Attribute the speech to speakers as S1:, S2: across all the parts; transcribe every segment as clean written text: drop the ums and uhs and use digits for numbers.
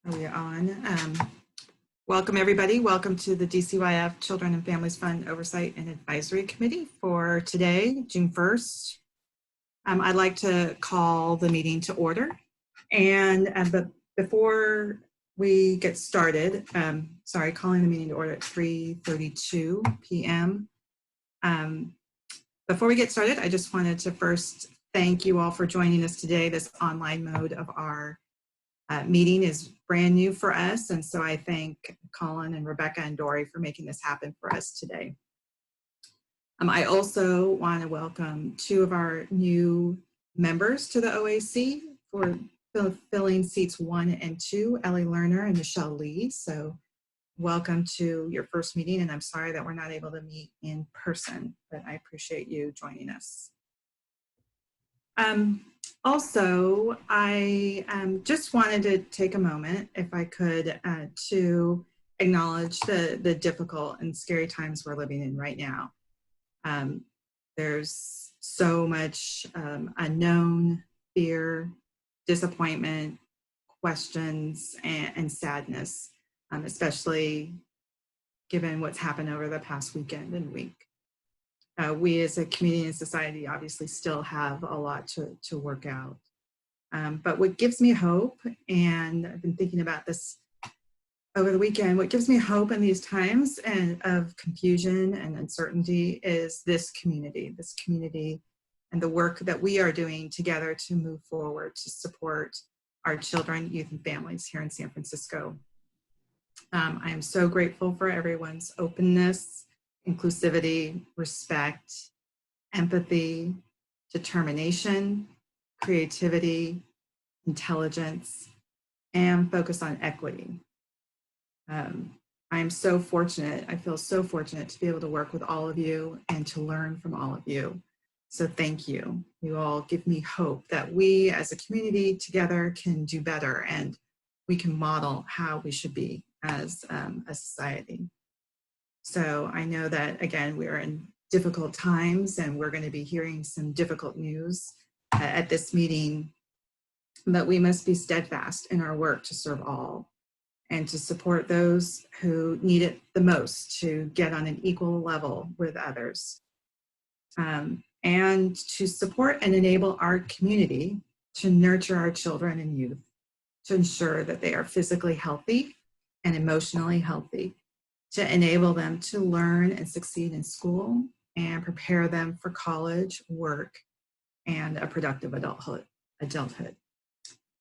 S1: Are we on? Welcome everybody. Welcome to the DCYF Children and Families Fund Oversight and Advisory Committee for today, June 1st. I'd like to call the meeting to order. But before we get started, calling the meeting to order at 3:32 p.m. Before we get started, I just wanted to first thank you all for joining us today. This online mode of our meeting is brand new for us, and so I thank Colin and Rebecca and Dory for making this happen for us today. I also want to welcome two of our new members to the OAC for filling seats 1 and 2, Ellie Lerner and Michelle Lee. So welcome to your first meeting, and I'm sorry that we're not able to meet in person, but I appreciate you joining us. Also, I just wanted to take a moment, if I could, to acknowledge the difficult and scary times we're living in right now. There's so much unknown, fear, disappointment, questions, and sadness, especially given what's happened over the past weekend and week. We as a community and society obviously still have a lot to work out. But what gives me hope, and I've been thinking about this over the weekend, what gives me hope in these times of confusion and uncertainty is this community and the work that we are doing together to move forward to support our children, youth, and families here in San Francisco. I am so grateful for everyone's openness, inclusivity, respect, empathy, determination, creativity, intelligence, and focus on equity. I am so fortunate, I feel so fortunate to be able to work with all of you and to learn from all of you. So thank you. You all give me hope that we as a community together can do better and we can model how we should be as a society. So I know that, again, we're in difficult times and we're going to be hearing some difficult news at this meeting, but we must be steadfast in our work to serve all and to support those who need it the most to get on an equal level with others, and to support and enable our community to nurture our children and youth, to ensure that they are physically healthy and emotionally healthy, to enable them to learn and succeed in school and prepare them for college, work, and a productive adulthood.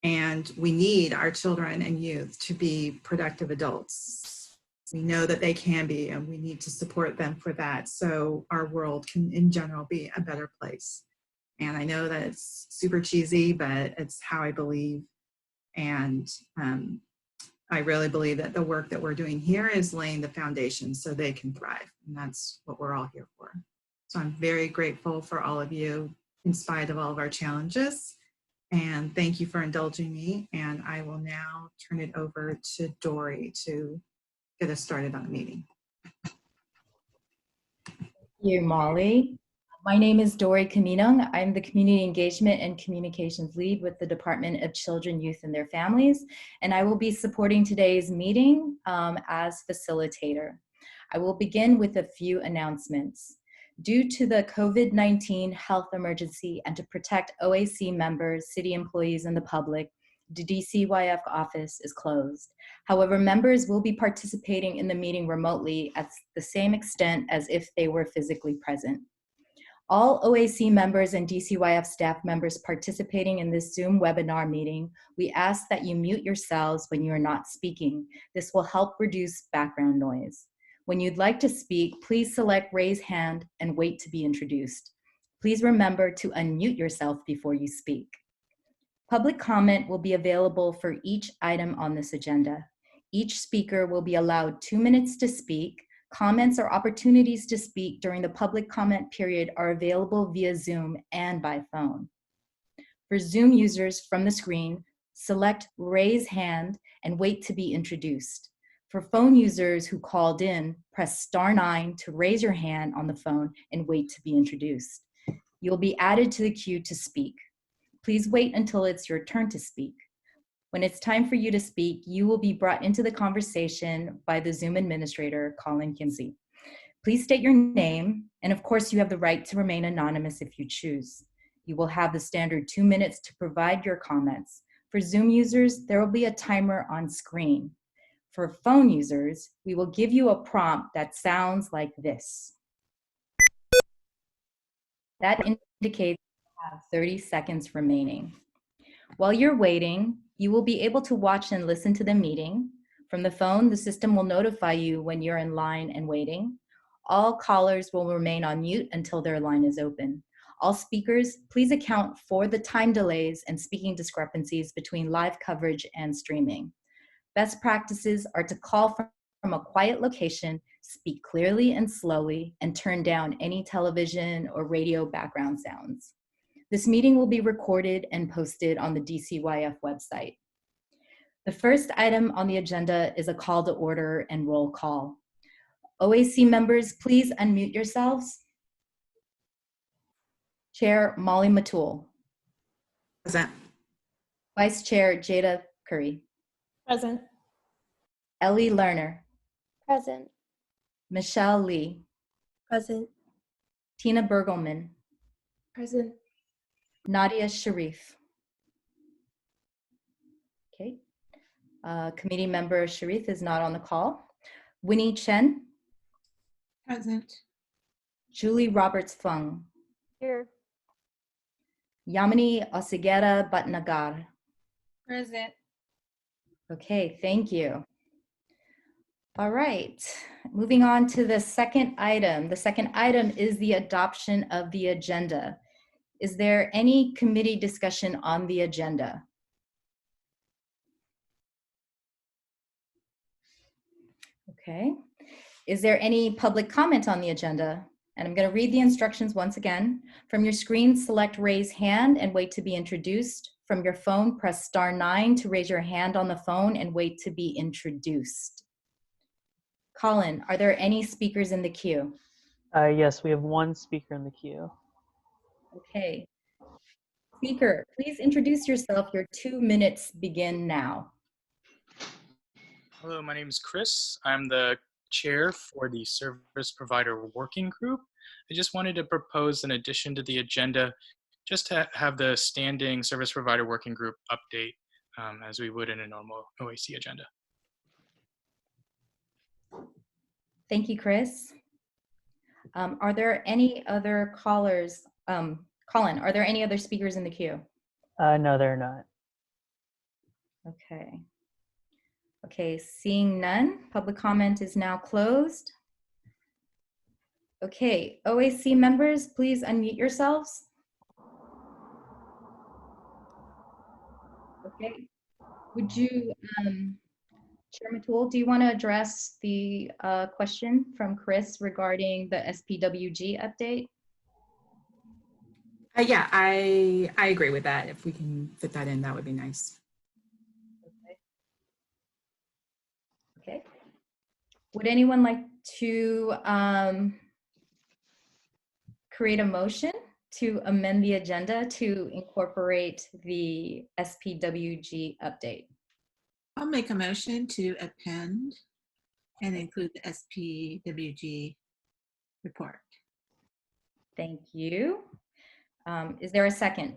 S1: And we need our children and youth to be productive adults. We know that they can be, and we need to support them for that so our world can, in general, be a better place. And I know that it's super cheesy, but it's how I believe. And I really believe that the work that we're doing here is laying the foundation so they can thrive. And that's what we're all here for. So I'm very grateful for all of you in spite of all of our challenges. And thank you for indulging me. And I will now turn it over to Dory to get us started on the meeting.
S2: Thank you, Molly. My name is Dory Kaminung. I'm the Community Engagement and Communications Lead with the Department of Children, Youth, and Their Families, and I will be supporting today's meeting as facilitator. I will begin with a few announcements. Due to the COVID-19 health emergency and to protect OAC members, city employees, and the public, the DCYF office is closed. However, members will be participating in the meeting remotely at the same extent as if they were physically present. All OAC members and DCYF staff members participating in this Zoom webinar meeting, we ask that you mute yourselves when you are not speaking. This will help reduce background noise. When you'd like to speak, please select raise hand and wait to be introduced. Please remember to unmute yourself before you speak. Public comment will be available for each item on this agenda. Each speaker will be allowed 2 minutes to speak. Comments or opportunities to speak during the public comment period are available via Zoom and by phone. For Zoom users from the screen, select raise hand and wait to be introduced. For phone users who called in, press *9 to raise your hand on the phone and wait to be introduced. You'll be added to the queue to speak. Please wait until it's your turn to speak. When it's time for you to speak, you will be brought into the conversation by the Zoom administrator, Colin Kinsey. Please state your name, and of course you have the right to remain anonymous if you choose. You will have the standard 2 minutes to provide your comments. For Zoom users, there will be a timer on screen. For phone users, we will give you a prompt that sounds like this. That indicates you have 30 seconds remaining. While you're waiting, you will be able to watch and listen to the meeting. From the phone, the system will notify you when you're in line and waiting. All callers will remain on mute until their line is open. All speakers, please account for the time delays and speaking discrepancies between live coverage and streaming. Best practices are to call from a quiet location, speak clearly and slowly, and turn down any television or radio background sounds. This meeting will be recorded and posted on the DCYF website. The first item on the agenda is a call to order and roll call. OAC members, please unmute yourselves. Chair Molly Matul.
S1: Present.
S2: Vice Chair Jada Curry.
S3: Present.
S2: Ellie Lerner.
S3: Present.
S2: Michelle Lee.
S3: Present.
S2: Tina Bergelman.
S3: Present.
S2: Nadia Sharif. Okay. Committee member Sharif is not on the call. Winnie Chen.
S3: Present.
S2: Julie Roberts Fung.
S3: Here.
S2: Yamini Osigera Bhatnagar.
S3: Present.
S2: Okay, thank you. All right, moving on to the second item. The second item is the adoption of the agenda. Is there any committee discussion on the agenda? Okay. Is there any public comment on the agenda? And I'm going to read the instructions once again. From your screen, select raise hand and wait to be introduced. From your phone, press *9 to raise your hand on the phone and wait to be introduced. Colin, are there any speakers in the queue?
S4: Yes, we have one speaker in the queue.
S2: Okay. Speaker, please introduce yourself. Your 2 minutes begin now.
S5: Hello, my name is Chris. I'm the chair for the Service Provider Working Group. I just wanted to propose an addition to the agenda just to have the standing Service Provider Working Group update as we would in a normal OAC agenda.
S2: Thank you, Chris. Are there any other callers? Colin, are there any other speakers in the queue?
S4: No, they're not.
S2: Okay. Okay, seeing none, public comment is now closed. Okay, OAC members, please unmute yourselves. Okay, would you, Chair Matul, do you want to address the question from Chris regarding the SPWG update?
S1: Yeah, I agree with that. If we can fit that in, that would be nice.
S2: Okay. Would anyone like to create a motion to amend the agenda to incorporate the SPWG update?
S3: I'll make a motion to append and include the SPWG report.
S2: Thank you. Is there a second?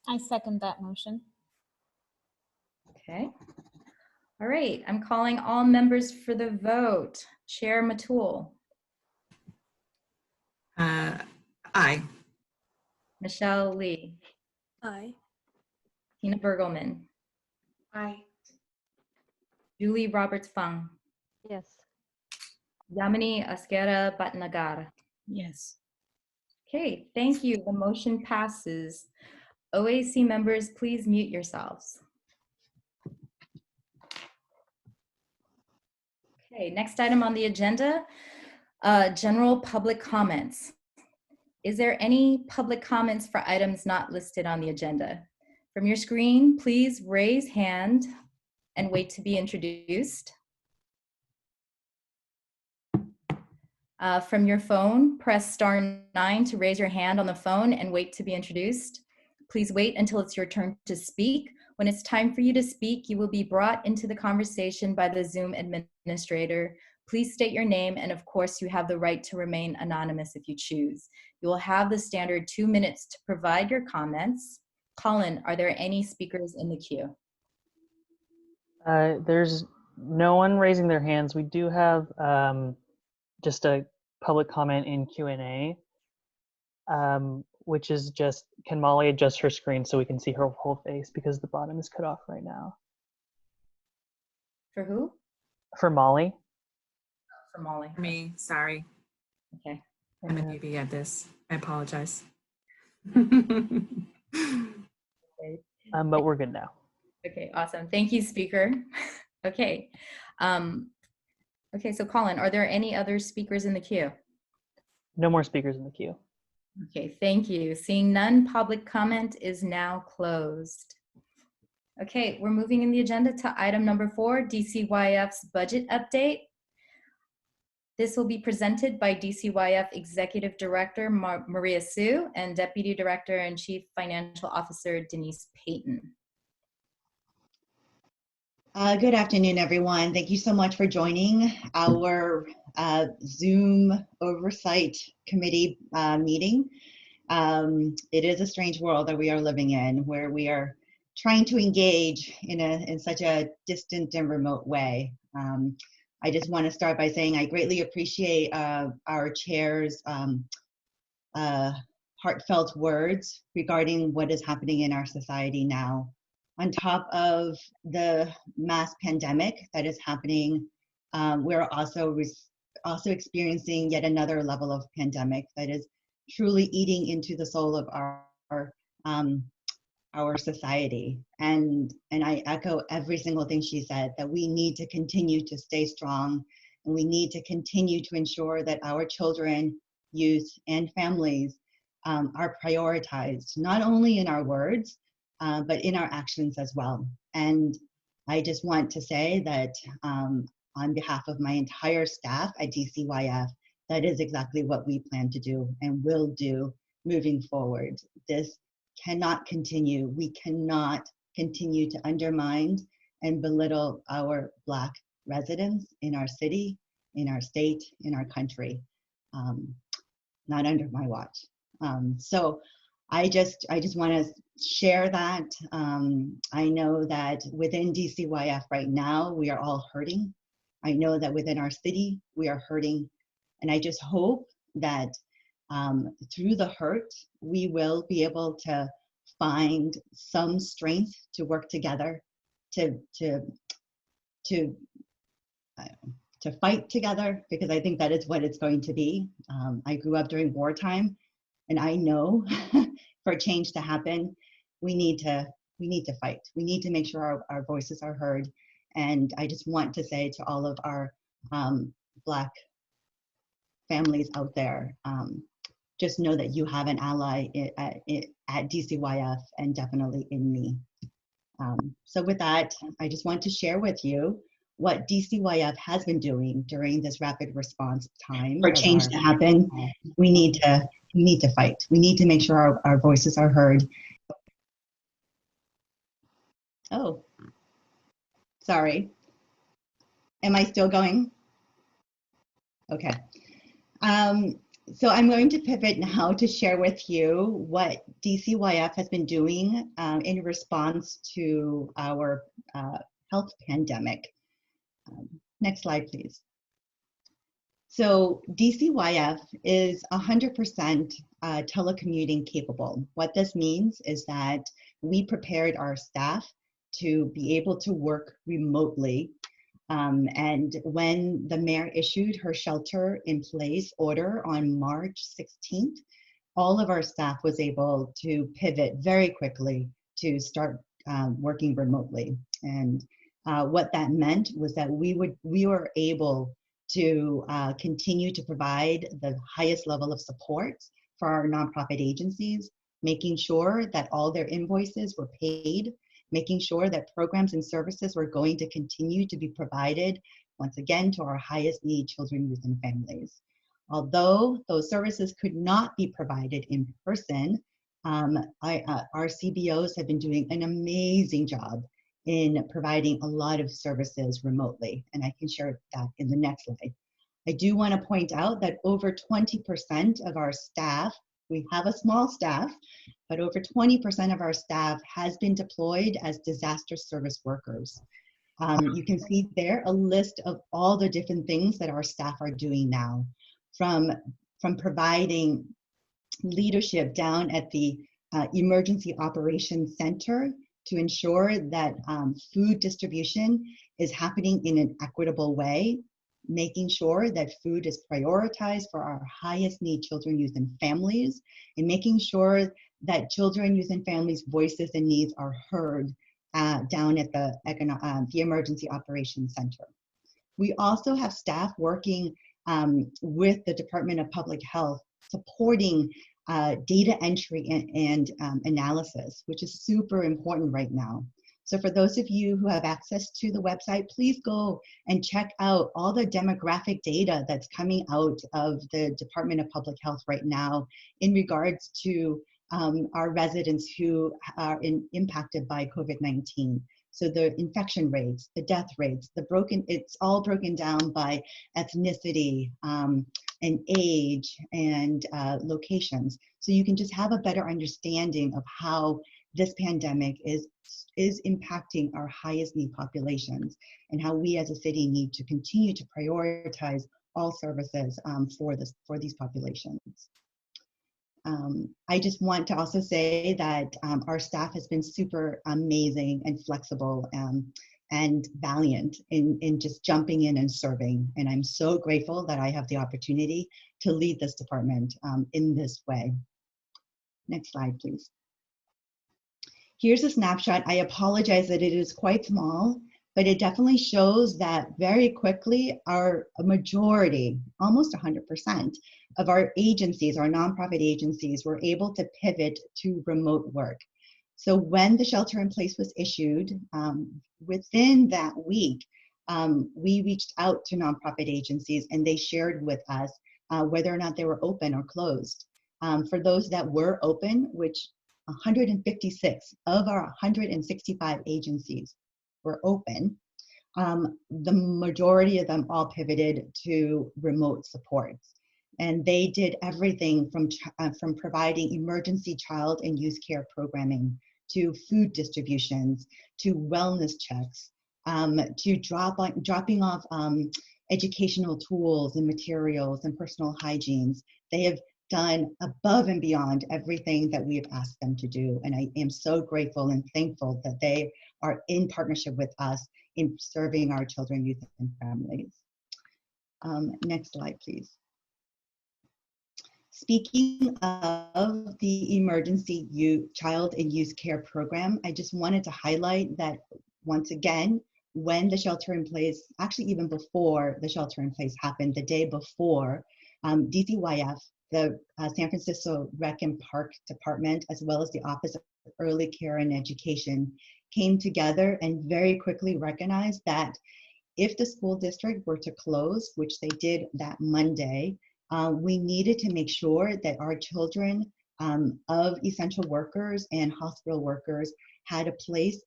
S6: I second that motion.
S2: Okay. All right, I'm calling all members for the vote. Chair Matul.
S1: Aye.
S2: Michelle Lee.
S3: Aye.
S2: Tina Bergelman.
S3: Aye.
S2: Julie Roberts Fung.
S6: Yes.
S2: Yamini Osigera Bhatnagar.
S3: Yes.
S2: Okay, thank you. The motion passes. OAC members, please mute yourselves. Okay, next item on the agenda, general public comments. Is there any public comments for items not listed on the agenda? From your screen, please raise hand and wait to be introduced. From your phone, press *9 to raise your hand on the phone and wait to be introduced. Please wait until it's your turn to speak. When it's time for you to speak, you will be brought into the conversation by the Zoom administrator. Please state your name, and of course, you have the right to remain anonymous if you choose. You will have the standard 2 minutes to provide your comments. Colin, are there any speakers in the queue?
S4: There's no one raising their hands. We do have just a public comment in Q&A, which is just, can Molly adjust her screen so we can see her whole face because the bottom is cut off right now?
S2: For who?
S4: For Molly.
S2: For Molly.
S1: Me, sorry.
S2: Okay.
S1: I'm a newbie at this. I apologize.
S4: But we're good now.
S2: Okay, awesome. Thank you, speaker. Okay. Okay, so Colin, are there any other speakers in the queue?
S4: No more speakers in the queue.
S2: Okay, thank you. Seeing none, public comment is now closed. Okay, we're moving in the agenda to item number 4, DCYF's budget update. This will be presented by DCYF Executive Director Maria Sue and Deputy Director and Chief Financial Officer Denise Payton.
S7: Good afternoon, everyone. Thank you so much for joining our Zoom Oversight Committee meeting. It is a strange world that we are living in, where we are trying to engage in such a distant and remote way. I just want to start by saying I greatly appreciate our chair's heartfelt words regarding what is happening in our society now. On top of the mass pandemic that is happening, we're also experiencing yet another level of pandemic that is truly eating into the soul of our society. And I echo every single thing she said, that we need to continue to stay strong, and we need to continue to ensure that our children, youth, and families are prioritized, not only in our words, but in our actions as well. And I just want to say that on behalf of my entire staff at DCYF, that is exactly what we plan to do and will do moving forward. This cannot continue. We cannot continue to undermine and belittle our Black residents in our city, in our state, in our country. Not under my watch. So I just want to share that. I know that within DCYF right now, we are all hurting. I know that within our city, we are hurting. And I just hope that through the hurt, we will be able to find some strength to work together, to fight together, because I think that is what it's going to be. I grew up during wartime, and I know for change to happen, we need to fight. We need to make sure our voices are heard. And I just want to say to all of our Black families out there, just know that you have an ally at DCYF, and definitely in me. So with that, I just want to share with you what DCYF has been doing during this rapid response time. For change to happen, we need to fight. We need to make sure our voices are heard. Oh, sorry. Am I still going? Okay. So I'm going to pivot now to share with you what DCYF has been doing in response to our health pandemic. Next slide, please. So DCYF is 100% telecommuting capable. What this means is that we prepared our staff to be able to work remotely. And when the mayor issued her shelter in place order on March 16th, all of our staff was able to pivot very quickly to start working remotely. And what that meant was that we were able to continue to provide the highest level of support for our nonprofit agencies, making sure that all their invoices were paid, making sure that programs and services were going to continue to be provided, once again, to our highest need children, youth, and families. Although those services could not be provided in person, Our CBOs have been doing an amazing job in providing a lot of services remotely, and I can share that in the next slide. I do want to point out that over 20% of our staff, we have a small staff, but over 20% of our staff has been deployed as disaster service workers. You can see there a list of all the different things that our staff are doing now, from providing leadership down at the Emergency Operations Center to ensure that food distribution is happening in an equitable way, making sure that food is prioritized for our highest need children, youth, and families, and making sure that children, youth, and families' voices and needs are heard down at the Emergency Operations Center. We also have staff working with the Department of Public Health, supporting data entry and analysis, which is super important right now. So for those of you who have access to the website, please go and check out all the demographic data that's coming out of the Department of Public Health right now in regards to our residents who are impacted by COVID-19. So the infection rates, the death rates, it's all broken down by ethnicity and age and locations. So you can just have a better understanding of how this pandemic is impacting our highest need populations and how we as a city need to continue to prioritize all services for these populations. I just want to also say that our staff has been super amazing and flexible and valiant in just jumping in and serving. And I'm so grateful that I have the opportunity to lead this department in this way. Next slide, please. Here's a snapshot. I apologize that it is quite small, but it definitely shows that very quickly a majority, almost 100% of our agencies, our nonprofit agencies, were able to pivot to remote work. So when the shelter in place was issued, within that week, we reached out to nonprofit agencies and they shared with us whether or not they were open or closed. For those that were open, which 156 of our 165 agencies were open, the majority of them all pivoted to remote supports. And they did everything from providing emergency child and youth care programming, to food distributions, to wellness checks, to dropping off educational tools and materials and personal hygienes. They have done above and beyond everything that we have asked them to do. And I am so grateful and thankful that they are in partnership with us in serving our children, youth, and families. Next slide, please. Speaking of the Emergency Child and Youth Care Program, I just wanted to highlight that once again, when the shelter in place, actually even before the shelter in place happened, the day before, DCYF, the San Francisco Rec and Park Department, as well as the Office of Early Care and Education, came together and very quickly recognized that if the school district were to close, which they did that Monday, we needed to make sure that our children of essential workers and hospital workers had a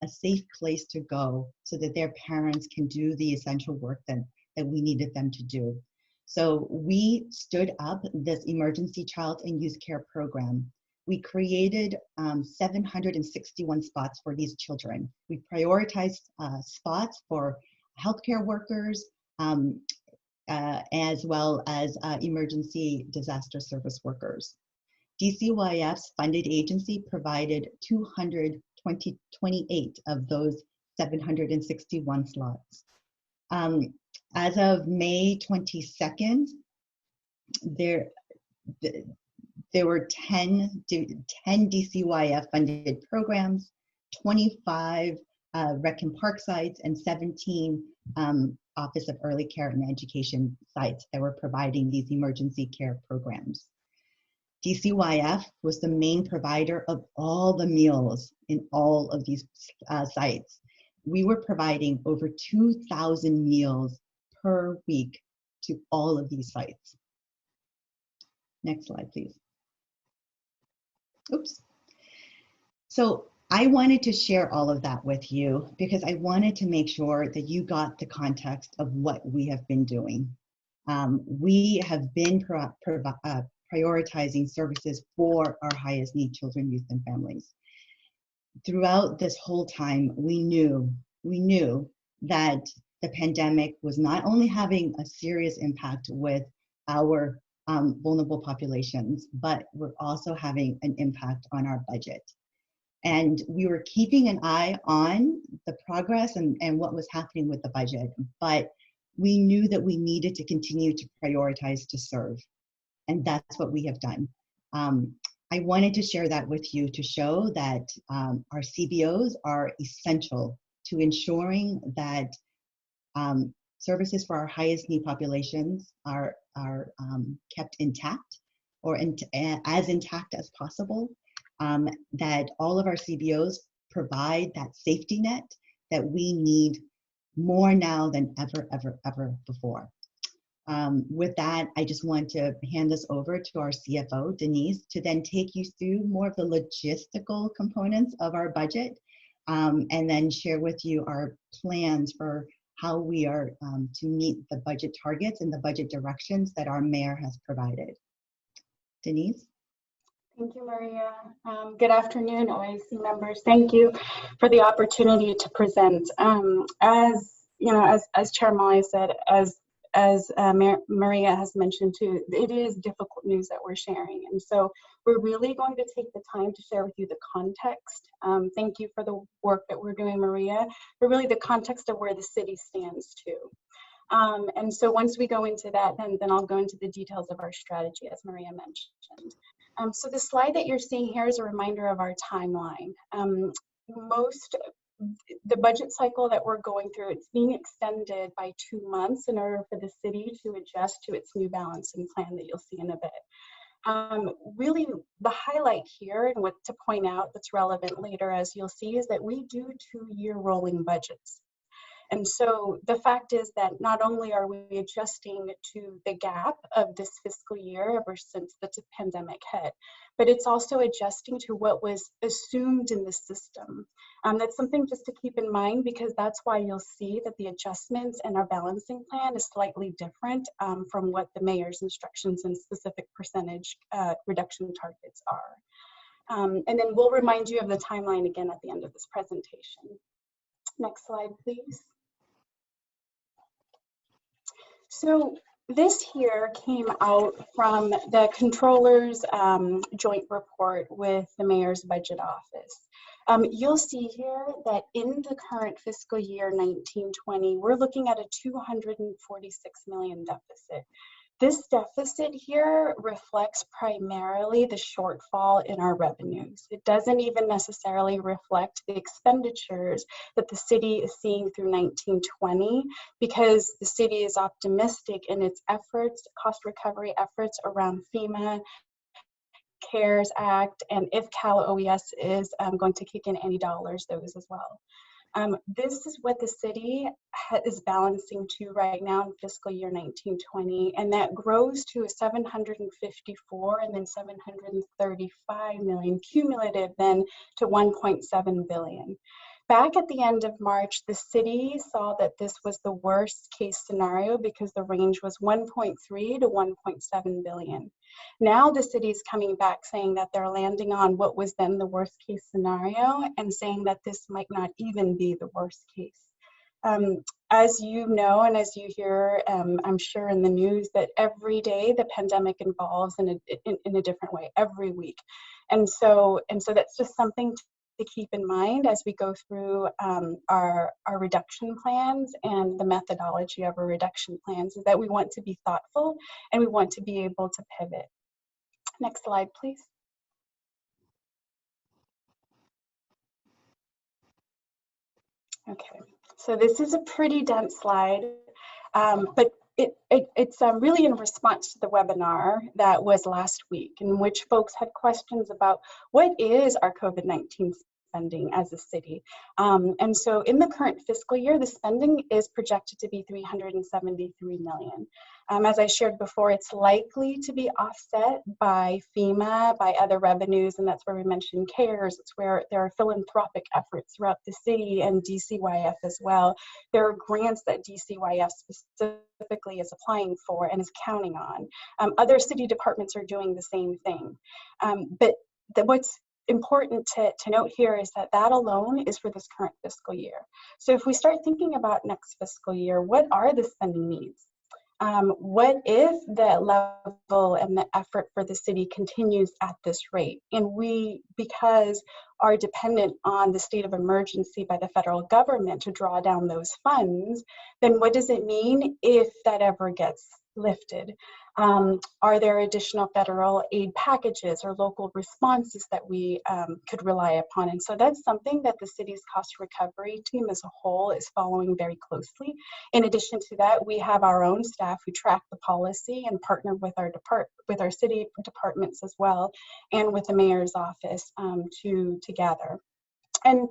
S7: safe place to go so that their parents can do the essential work that we needed them to do. So we stood up this Emergency Child and Youth Care Program. We created 761 spots for these children. We prioritized spots for healthcare workers, as well as emergency disaster service workers. DCYF's funded agency provided 228 of those 761 slots. As of May 22nd, there were 10 DCYF funded programs, 25 rec and park sites, and 17 Office of Early Care and Education sites that were providing these emergency care programs. DCYF was the main provider of all the meals in all of these sites. We were providing over 2,000 meals per week to all of these sites. Next slide, please. Oops. So I wanted to share all of that with you because I wanted to make sure that you got the context of what we have been doing. We have been prioritizing services for our highest need children, youth, and families. Throughout this whole time, we knew that the pandemic was not only having a serious impact with our vulnerable populations, but we're also having an impact on our budget. And we were keeping an eye on the progress and what was happening with the budget, but we knew that we needed to continue to prioritize to serve. And that's what we have done. I wanted to share that with you to show that our CBOs are essential to ensuring that services for our highest need populations are kept intact or as intact as possible. That all of our CBOs provide that safety net that we need more now than ever before. With that, I just want to hand this over to our CFO, Denise, to then take you through more of the logistical components of our budget, and then share with you our plans for how we are to meet the budget targets and the budget directions that our mayor has provided. Denise?
S8: Thank you, Maria. Good afternoon, OAC members. Thank you for the opportunity to present. As you know, as Chair Molly said, as Maria has mentioned too, it is difficult news that we're sharing, and so we're really going to take the time to share with you the context. Thank you for the work that we're doing, Maria, but really the context of where the city stands too. And so once we go into that, then I'll go into the details of our strategy, as Maria mentioned. So the slide that you're seeing here is a reminder of our timeline. The budget cycle that we're going through, it's being extended by 2 months in order for the city to adjust to its new balancing plan that you'll see in a bit. Really, the highlight here and what to point out that's relevant later, as you'll see, is that we do 2-year rolling budgets. And so the fact is that not only are we adjusting to the gap of this fiscal year ever since the pandemic hit, but it's also adjusting to what was assumed in the system. That's something just to keep in mind, because that's why you'll see that the adjustments in our balancing plan is slightly different from what the mayor's instructions and specific percentage reduction targets are. And then we'll remind you of the timeline again at the end of this presentation. Next slide, please. So this here came out from the controller's joint report with the mayor's budget office. You'll see here that in the current fiscal year 1920, we're looking at a $246 million deficit. This deficit here reflects primarily the shortfall in our revenues. It doesn't even necessarily reflect the expenditures that the city is seeing through 1920, because the city is optimistic in its efforts, cost recovery efforts around FEMA, CARES Act, and if Cal OES is going to kick in any dollars, those as well. This is what the city is balancing to right now in fiscal year 1920, and that grows to a 754 and then 735 million cumulative then to 1.7 billion. Back at the end of March, the city saw that this was the worst case scenario because the range was 1.3 to 1.7 billion. Now the city is coming back saying that they're landing on what was then the worst case scenario and saying that this might not even be the worst case. As you know, and as you hear, I'm sure in the news, that every day the pandemic evolves in a different way every week. And so that's just something to keep in mind as we go through our reduction plans and the methodology of our reduction plans, is that we want to be thoughtful and we want to be able to pivot. Next slide, please. Okay, so this is a pretty dense slide, but it's really in response to the webinar that was last week, in which folks had questions about what is our COVID-19 spending as a city. And so in the current fiscal year, the spending is projected to be $373 million. As I shared before, it's likely to be offset by FEMA, by other revenues, and that's where we mentioned CARES. It's where there are philanthropic efforts throughout the city and DCYF as well. There are grants that DCYF specifically is applying for and is counting on. Other city departments are doing the same thing. But what's important to note here is that alone is for this current fiscal year. So if we start thinking about next fiscal year, what are the spending needs? What if the level and the effort for the city continues at this rate? And we, because are dependent on the state of emergency by the federal government to draw down those funds, then what does it mean if that ever gets lifted? Are there additional federal aid packages or local responses that we could rely upon? And so that's something that the city's cost recovery team as a whole is following very closely. In addition to that, we have our own staff who track the policy and partner with our city departments as well, and with the mayor's office to gather. And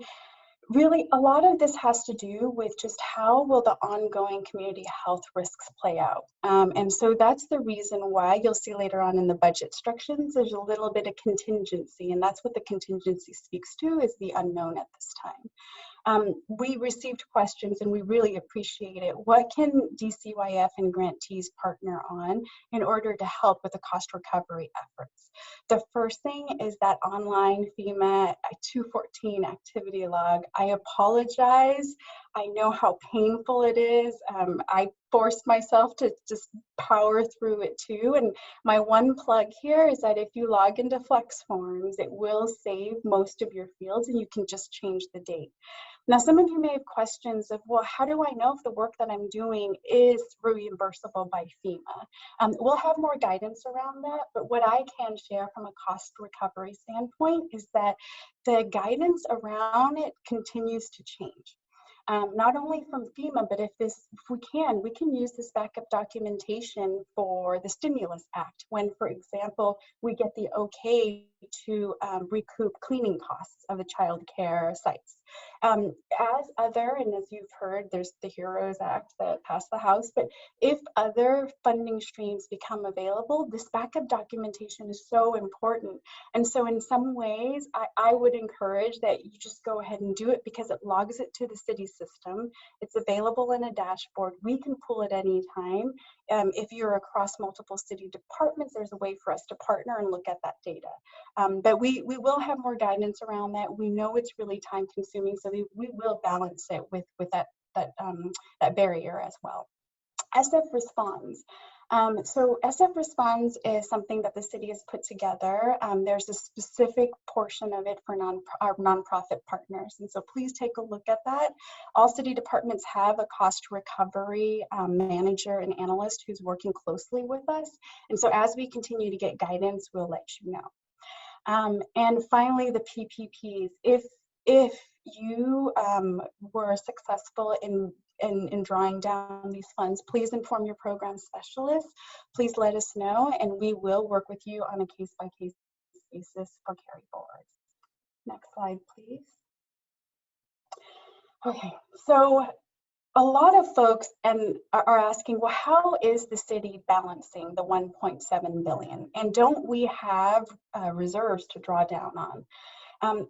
S8: really, a lot of this has to do with just how will the ongoing community health risks play out. And so that's the reason why you'll see later on in the budget instructions, there's a little bit of contingency, and that's what the contingency speaks to, is the unknown at this time. We received questions and we really appreciate it. What can DCYF and grantees partner on in order to help with the cost recovery efforts? The first thing is that online FEMA 214 activity log. I apologize. I know how painful it is. I forced myself to just power through it too. And my one plug here is that if you log into Flex Forms, it will save most of your fields and you can just change the date. Now, some of you may have questions of, well, how do I know if the work that I'm doing is reimbursable by FEMA? We'll have more guidance around that, but what I can share from a cost recovery standpoint is that the guidance around it continues to change. Not only from FEMA, but if we can use this backup documentation for the Stimulus Act when, for example, we get the okay to recoup cleaning costs of the child care sites. And as you've heard, there's the HEROES Act that passed the House, but if other funding streams become available, this backup documentation is so important. And so in some ways, I would encourage that you just go ahead and do it because it logs it to the city system. It's available in a dashboard. We can pull it anytime. If you're across multiple city departments, there's a way for us to partner and look at that data. But we will have more guidance around that. We know it's really time consuming, so we will balance it with that barrier as well. SF Responds. So SF Responds is something that the city has put together. There's a specific portion of it for our nonprofit partners. And so please take a look at that. All city departments have a cost recovery manager and analyst who's working closely with us. And so as we continue to get guidance, we'll let you know. And finally, the PPPs. If you were successful in drawing down these funds, please inform your program specialist. Please let us know, and we will work with you on a case-by-case basis for carry forward. Next slide, please. Okay, so a lot of folks are asking, well, how is the city balancing the $1.7 billion? And don't we have reserves to draw down on?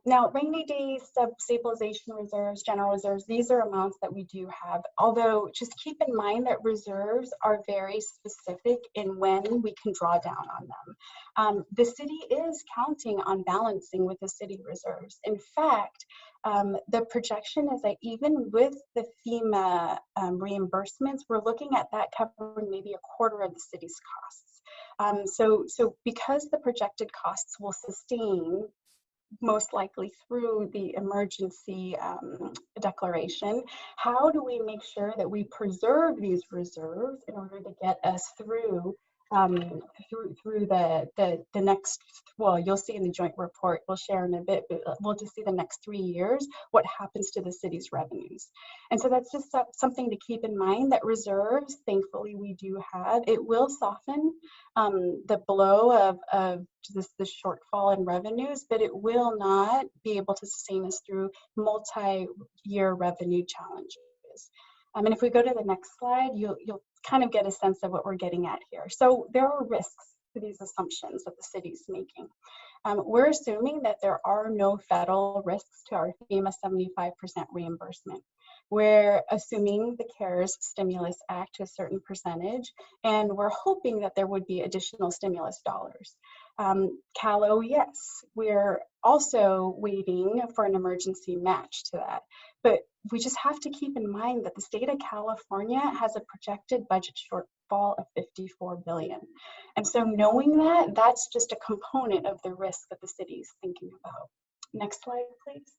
S8: Now, rainy day stabilization reserves, general reserves, these are amounts that we do have, although just keep in mind that reserves are very specific in when we can draw down on them. The city is counting on balancing with the city reserves. In fact, the projection is that even with the FEMA reimbursements, we're looking at that covering maybe a quarter of the city's costs. So because the projected costs will sustain most likely through the emergency declaration, how do we make sure that we preserve these reserves in order to get us through through the next, well, you'll see in the joint report, we'll share in a bit, but we'll just see the next 3 years, what happens to the city's revenues. And so that's just something to keep in mind, that reserves, thankfully we do have. It will soften the blow of the shortfall in revenues, but it will not be able to sustain us through multi-year revenue challenges. And if we go to the next slide, you'll kind of get a sense of what we're getting at here. So there are risks to these assumptions that the city's making. We're assuming that there are no federal risks to our FEMA 75% reimbursement. We're assuming the CARES Stimulus Act to a certain percentage, and we're hoping that there would be additional stimulus dollars. CALO, yes, we're also waiting for an emergency match to that. But we just have to keep in mind that the state of California has a projected budget shortfall of $54 billion. And so knowing that, that's just a component of the risk that the city is thinking about. Next slide, please.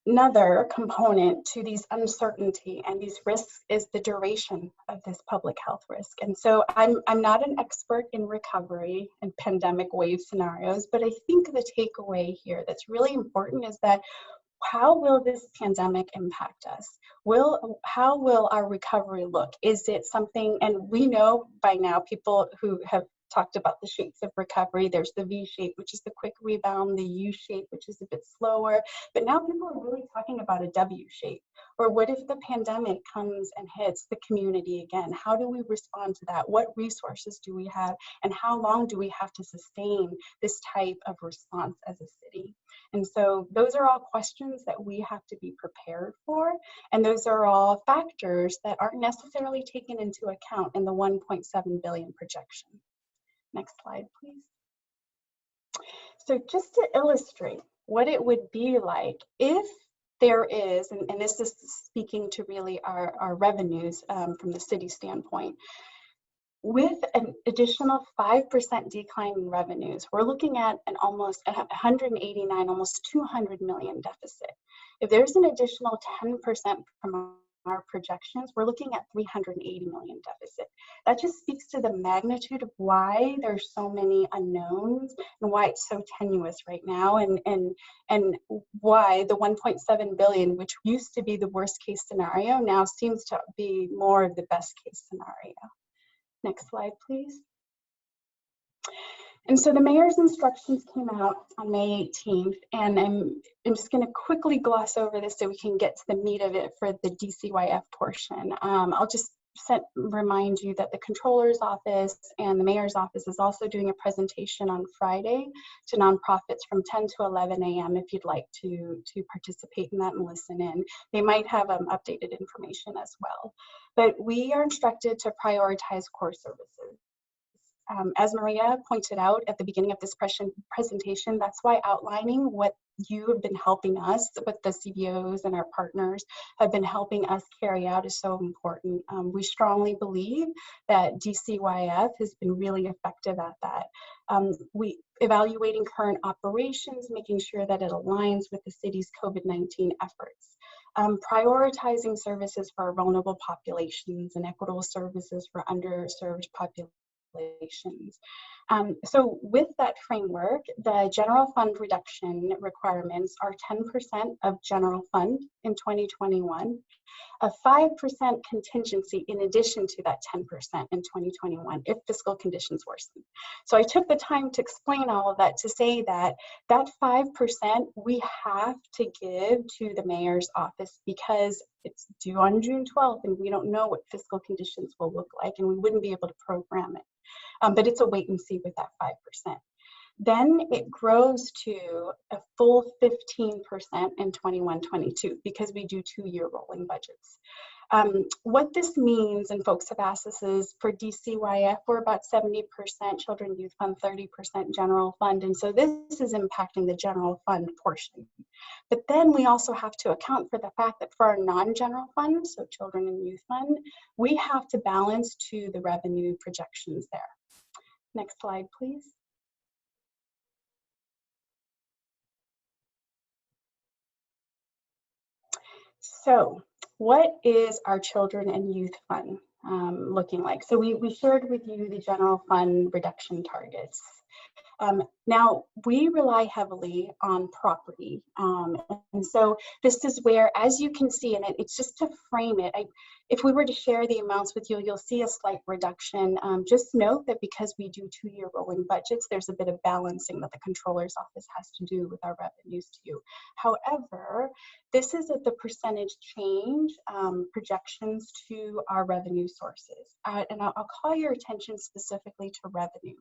S8: Another component to these uncertainty and these risks is the duration of this public health risk. And so I'm not an expert in recovery and pandemic wave scenarios, but I think the takeaway here that's really important is that how will this pandemic impact us? How will our recovery look? Is it something, and we know by now, people who have talked about the shapes of recovery, there's the V shape, which is the quick rebound, the U shape, which is a bit slower, but now people are really talking about a W shape. Or what if the pandemic comes and hits the community again? How do we respond to that? What resources do we have? And how long do we have to sustain this type of response as a city? And so those are all questions that we have to be prepared for. And those are all factors that aren't necessarily taken into account in the 1.7 billion projection. Next slide, please. So just to illustrate what it would be like if there is, and this is speaking to really our revenues from the city standpoint, with an additional 5% decline in revenues, we're looking at an almost 189, almost 200 million deficit. If there's an additional 10% from our projections, we're looking at 380 million deficit. That just speaks to the magnitude of why there's so many unknowns and why it's so tenuous right now, and why the 1.7 billion, which used to be the worst case scenario, now seems to be more of the best case scenario. Next slide, please. And so the mayor's instructions came out on May 18th, and I'm just going to quickly gloss over this so we can get to the meat of it for the DCYF portion. I'll just remind you that the controller's office and the mayor's office is also doing a presentation on Friday to nonprofits from 10 to 11 a.m. if you'd like to participate in that and listen in. They might have updated information as well. But we are instructed to prioritize core services. As Maria pointed out at the beginning of this presentation, that's why outlining what you have been helping us, what the CBOs and our partners have been helping us carry out is so important. We strongly believe that DCYF has been really effective at that. We evaluating current operations, making sure that it aligns with the city's COVID-19 efforts. Prioritizing services for vulnerable populations and equitable services for underserved populations. So with that framework, the general fund reduction requirements are 10% of general fund in 2021, a 5% contingency in addition to that 10% in 2021 if fiscal conditions worsen. So I took the time to explain all of that to say that that 5% we have to give to the mayor's office because it's due on June 12th and we don't know what fiscal conditions will look like and we wouldn't be able to program it. But it's a wait and see with that 5%. Then it grows to a full 15% in 21-22 because we do 2-year rolling budgets. What this means, and folks have asked this, is for DCYF, we're about 70% Children Youth Fund, 30% General Fund, and so this is impacting the General Fund portion. But then we also have to account for the fact that for our non-General Fund, so Children and Youth Fund, we have to balance to the revenue projections there. Next slide, please. So what is our Children and Youth Fund? looking like. So we shared with you the general fund reduction targets. Now, we rely heavily on property. And so this is where, as you can see, and it's just to frame it, if we were to share the amounts with you, you'll see a slight reduction. Just note that because we do 2-year rolling budgets, there's a bit of balancing that the controller's office has to do with our revenues too. However, this is at the percentage change projections to our revenue sources. And I'll call your attention specifically to revenue.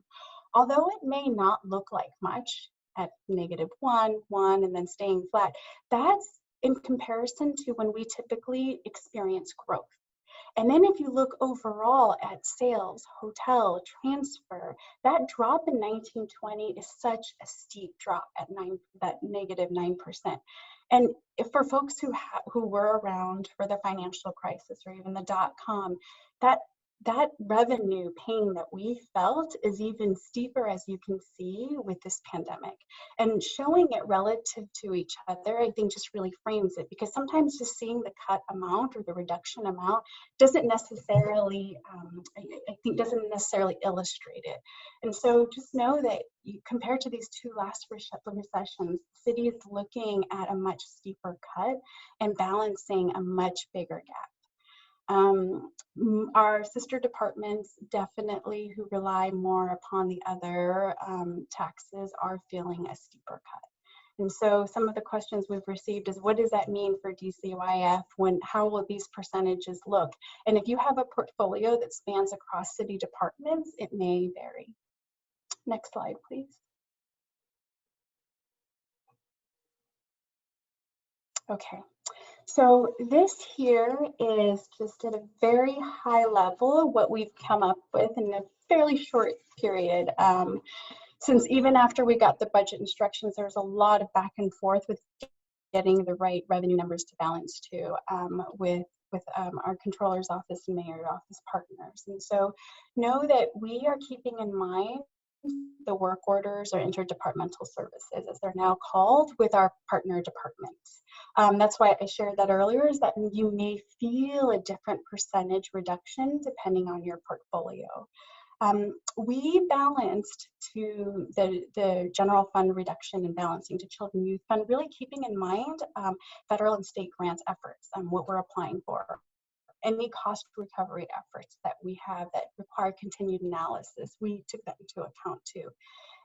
S8: Although it may not look like much at -1, 1, and then staying flat, that's in comparison to when we typically experience growth. And then if you look overall at sales, hotel, transfer, that drop in 1920 is such a steep drop at that -9%. And if for folks who were around for the financial crisis or even the .com, that revenue pain that we felt is even steeper, as you can see, with this pandemic. And showing it relative to each other, I think, just really frames it, because sometimes just seeing the cut amount or the reduction amount doesn't necessarily, doesn't necessarily illustrate it. And so just know that compared to these 2 last recessions, the city is looking at a much steeper cut and balancing a much bigger gap. Our sister departments, definitely, who rely more upon the other taxes, are feeling a steeper cut. And so some of the questions we've received is, what does that mean for DCYF? How will these percentages look? And if you have a portfolio that spans across city departments, it may vary. Next slide, please. Okay. So this here is just at a very high level what we've come up with in a fairly short period. Since even after we got the budget instructions, there's a lot of back and forth with getting the right revenue numbers to balance to with our controller's office and mayor's office partners. And so know that we are keeping in mind the work orders or interdepartmental services, as they're now called, with our partner departments. That's why I shared that earlier, is that you may feel a different percentage reduction depending on your portfolio. We balanced to the general fund reduction and balancing to children youth fund, really keeping in mind federal and state grants efforts and what we're applying for. Any cost recovery efforts that we have that require continued analysis, we took that into account too.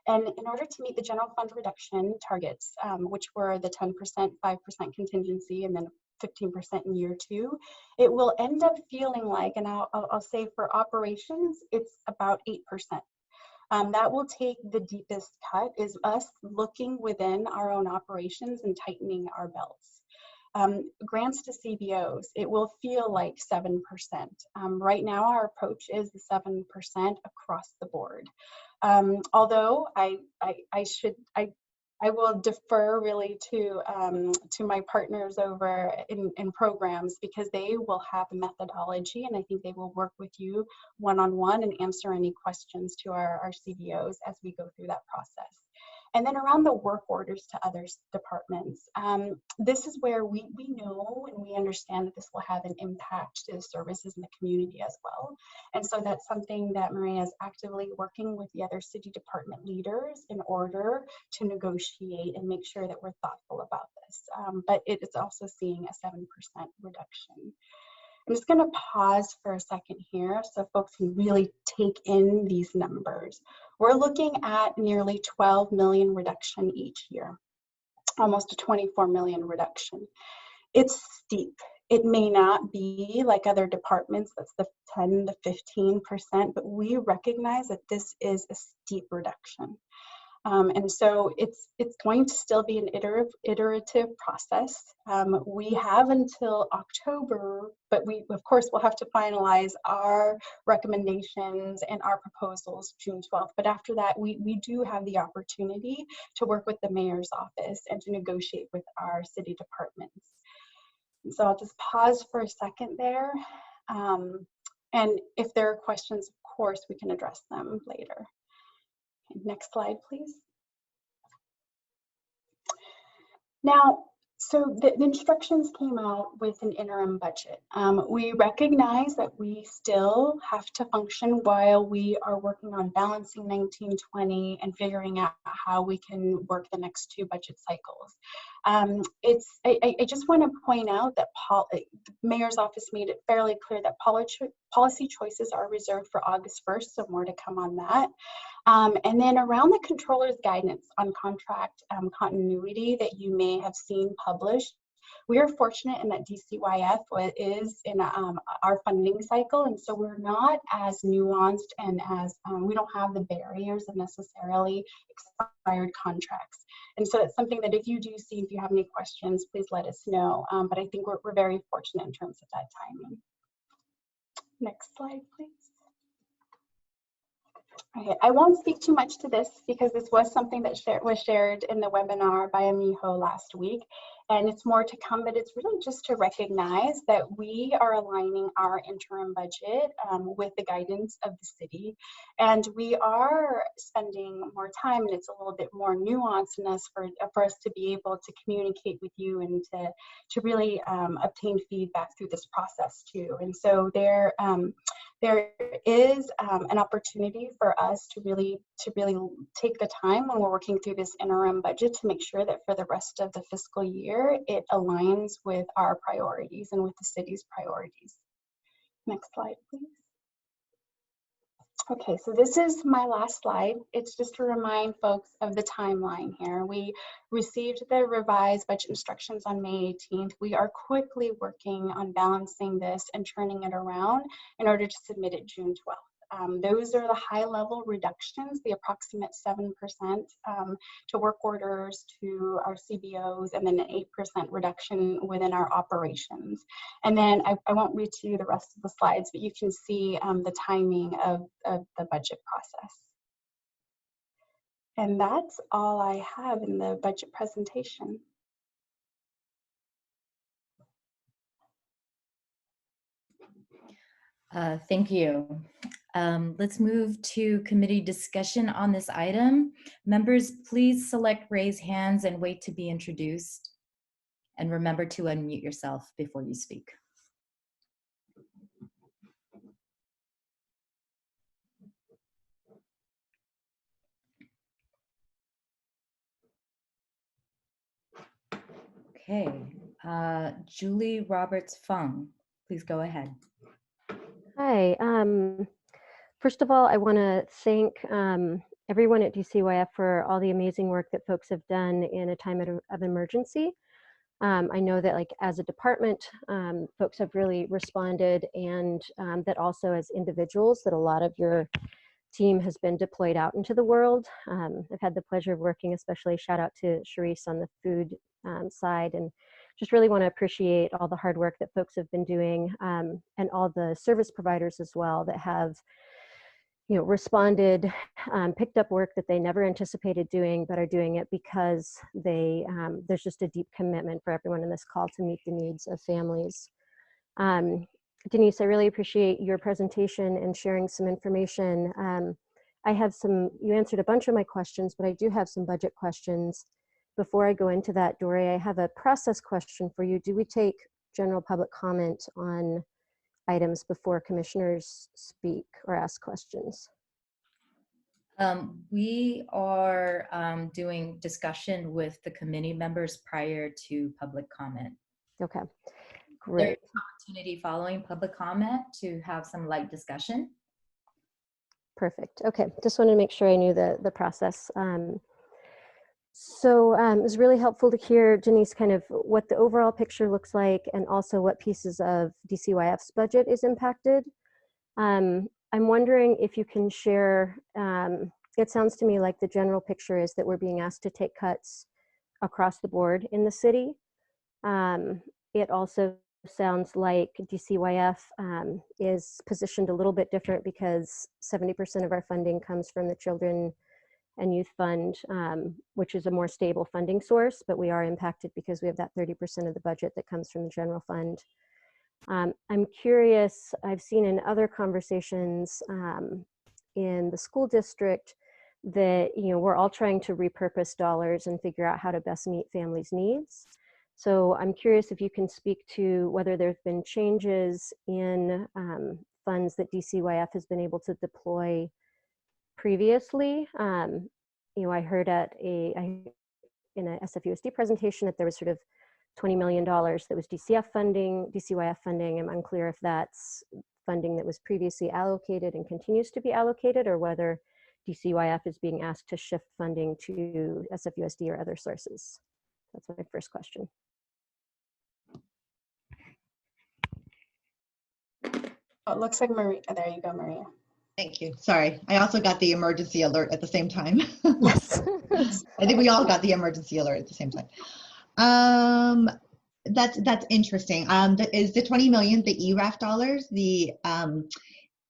S8: And in order to meet the general fund reduction targets, which were the 10%, 5% contingency, and then 15% in year 2, it will end up feeling like, and I'll say for operations, it's about 8%. That will take the deepest cut, is us looking within our own operations and tightening our belts. Grants to CBOs, it will feel like 7%. Right now, our approach is the 7% across the board. Although I will defer really to my partners over in programs, because they will have a methodology, and I think they will work with you one-on-one and answer any questions to our CBOs as we go through that process. And then around the work orders to other departments, this is where we know and we understand that this will have an impact to the services in the community as well. And so that's something that Maria is actively working with the other city department leaders in order to negotiate and make sure that we're thoughtful about this. But it is also seeing a 7% reduction. I'm just going to pause for a second here so folks can really take in these numbers. We're looking at nearly 12 million reduction each year, almost a 24 million reduction. It's steep. It may not be like other departments, that's the 10 to 15%, but we recognize that this is a steep reduction. And so it's going to still be an iterative process. We have until October, but we, of course, will have to finalize our recommendations and our proposals June 12th. But after that, we do have the opportunity to work with the mayor's office and to negotiate with our city departments. So I'll just pause for a second there. And if there are questions, of course, we can address them later. Next slide, please. Now, So the instructions came out with an interim budget. We recognize that we still have to function while we are working on balancing 1920 and figuring out how we can work the next 2 budget cycles. I just want to point out that the mayor's office made it fairly clear that policy choices are reserved for August 1st, so more to come on that. And then around the controller's guidance on contract continuity that you may have seen published, we are fortunate in that DCYF is in our funding cycle, and so we're not as nuanced and as we don't have the barriers of necessarily expired contracts. And so it's something that if you do see, if you have any questions, please let us know. But I think we're very fortunate in terms of that timing. Next slide, please. Okay, I won't speak too much to this because this was something that was shared in the webinar by Amiho last week, and it's more to come, but it's really just to recognize that we are aligning our interim budget with the guidance of the city, and we are spending more time, and it's a little bit more nuanced in us for us to be able to communicate with you and to really obtain feedback through this process too. And so there is an opportunity for us to really take the time when we're working through this interim budget to make sure that for the rest of the fiscal year, it aligns with our priorities and with the city's priorities. Next slide, please. Okay, so this is my last slide. It's just to remind folks of the timeline here. We received the revised budget instructions on May 18th. We are quickly working on balancing this and turning it around in order to submit it June 12th. Those are the high-level reductions, the approximate 7% to work orders, to our CBOs, and then an 8% reduction within our operations. And then I won't read to you the rest of the slides, but you can see the timing of the budget process. And that's all I have in the budget presentation.
S2: Thank you. Let's move to committee discussion on this item. Members, please select raise hands and wait to be introduced. And remember to unmute yourself before you speak. Okay, Julie Roberts-Fung, please go ahead.
S9: Hi. First of all, I want to thank everyone at DCYF for all the amazing work that folks have done in a time of emergency. I know that like as a department, folks have really responded, and that also as individuals, that a lot of your team has been deployed out into the world. I've had the pleasure of working, especially shout out to Charisse on the food side, and just really want to appreciate all the hard work that folks have been doing, and all the service providers as well that have, you know, responded, picked up work that they never anticipated doing, but are doing it because they there's just a deep commitment for everyone in this call to meet the needs of families. Denise, I really appreciate your presentation and sharing some information. I have you answered a bunch of my questions, but I do have some budget questions. Before I go into that, Dory, I have a process question for you. Do we take general public comment on items before commissioners speak or ask questions?
S2: We are doing discussion with the committee members prior to public comment.
S9: Okay, great.
S2: There's an opportunity following public comment to have some light discussion.
S9: Perfect. Okay, just wanted to make sure I knew the process. So it was really helpful to hear, Denise, kind of what the overall picture looks like and also what pieces of DCYF's budget is impacted. I'm wondering if you can share, it sounds to me like the general picture is that we're being asked to take cuts across the board in the city. It also sounds like DCYF is positioned a little bit different because 70% of our funding comes from the Children and Youth Fund, which is a more stable funding source, but we are impacted because we have that 30% of the budget that comes from the general fund. I'm curious, I've seen in other conversations in the school district that, you know, we're all trying to repurpose dollars and figure out how to best meet families' needs. So I'm curious if you can speak to whether there have been changes in funds that DCYF has been able to deploy previously. I heard in a SFUSD presentation that there was sort of $20 million that was DCYF funding. I'm unclear if that's funding that was previously allocated and continues to be allocated, or whether DCYF is being asked to shift funding to SFUSD or other sources. That's my first question.
S8: Oh, it looks like Maria. There you go, Maria.
S7: Thank you. Sorry. I also got the emergency alert at the same time.
S9: Yes.
S7: I think we all got the emergency alert at the same time. That's interesting. Is the 20 million the ERAF dollars, the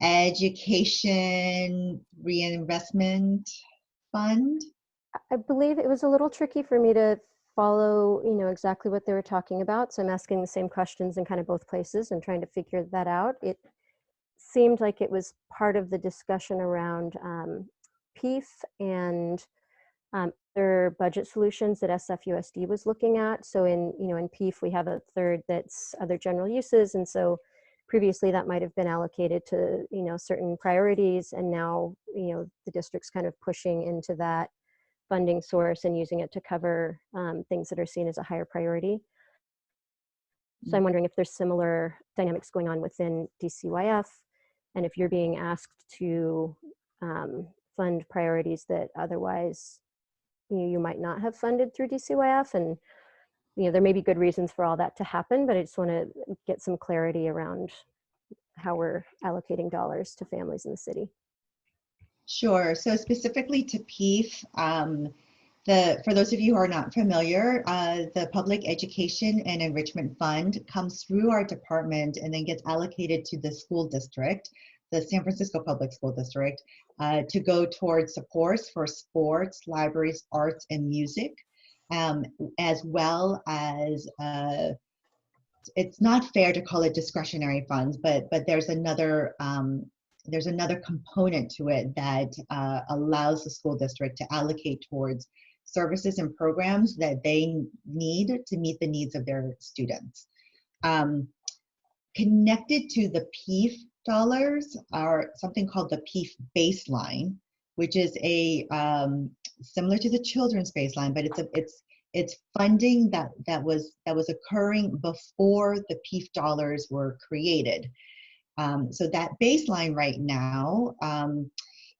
S7: Education Reinvestment Fund?
S9: I believe it was a little tricky for me to follow, exactly what they were talking about. So I'm asking the same questions in kind of both places and trying to figure that out. It seemed like it was part of the discussion around PEIF and other budget solutions that SFUSD was looking at. So in PEIF, we have a third that's other general uses. And so previously that might have been allocated to, certain priorities. And now, the district's kind of pushing into that funding source and using it to cover things that are seen as a higher priority. So I'm wondering if there's similar dynamics going on within DCYF, and if you're being asked to fund priorities that otherwise you might not have funded through DCYF. And there may be good reasons for all that to happen, but I just want to get some clarity around how we're allocating dollars to families in the city.
S7: Sure. So specifically to PEIF, for those of you who are not familiar, the Public Education and Enrichment Fund comes through our department and then gets allocated to the school district, the San Francisco Public School District, to go towards supports for sports, libraries, arts, and music, as well as, it's not fair to call it discretionary funds, but there's another component to it that allows the school district to allocate towards services and programs that they need to meet the needs of their students. Connected to the PEIF dollars are something called the PEIF baseline, which is a similar to the children's baseline, but it's funding that was occurring before the PEIF dollars were created. So that baseline right now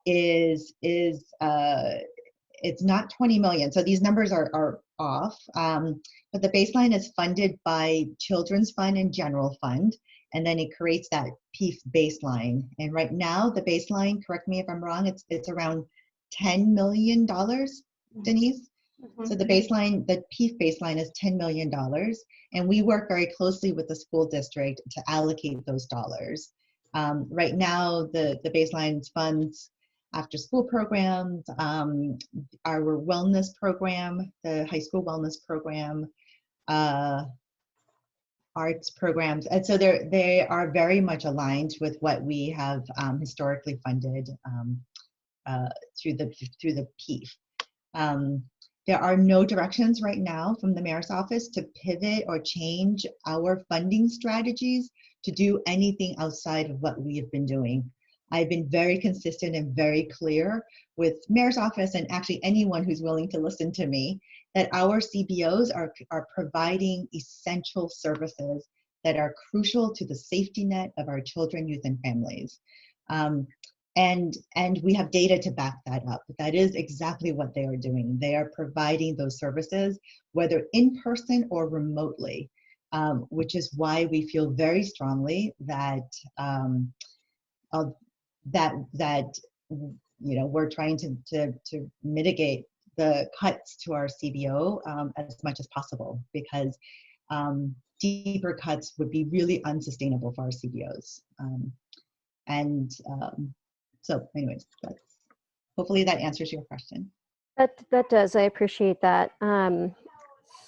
S7: is it's not 20 million. So these numbers are off, but the baseline is funded by Children's Fund and General Fund, and then it creates that PEIF baseline. And right now the baseline, correct me if I'm wrong, it's around $10 million, Denise? So the baseline, the PEIF baseline is $10 million, and we work very closely with the school district to allocate those dollars. Right now, the baseline funds after school programs, our wellness program, the high school wellness program, arts programs, and so they are very much aligned with what we have historically funded through the PEIF. There are no directions right now from the mayor's office to pivot or change our funding strategies to do anything outside of what we have been doing. I've been very consistent and very clear with mayor's office and actually anyone who's willing to listen to me that our CBOs are providing essential services that are crucial to the safety net of our children, youth, and families. And we have data to back that up. That is exactly what they are doing. They are providing those services, whether in person or remotely, which is why we feel very strongly that we're trying to mitigate the cuts to our CBO as much as possible, because deeper cuts would be really unsustainable for our CBOs. So anyways, hopefully that answers your question.
S9: That does. I appreciate that.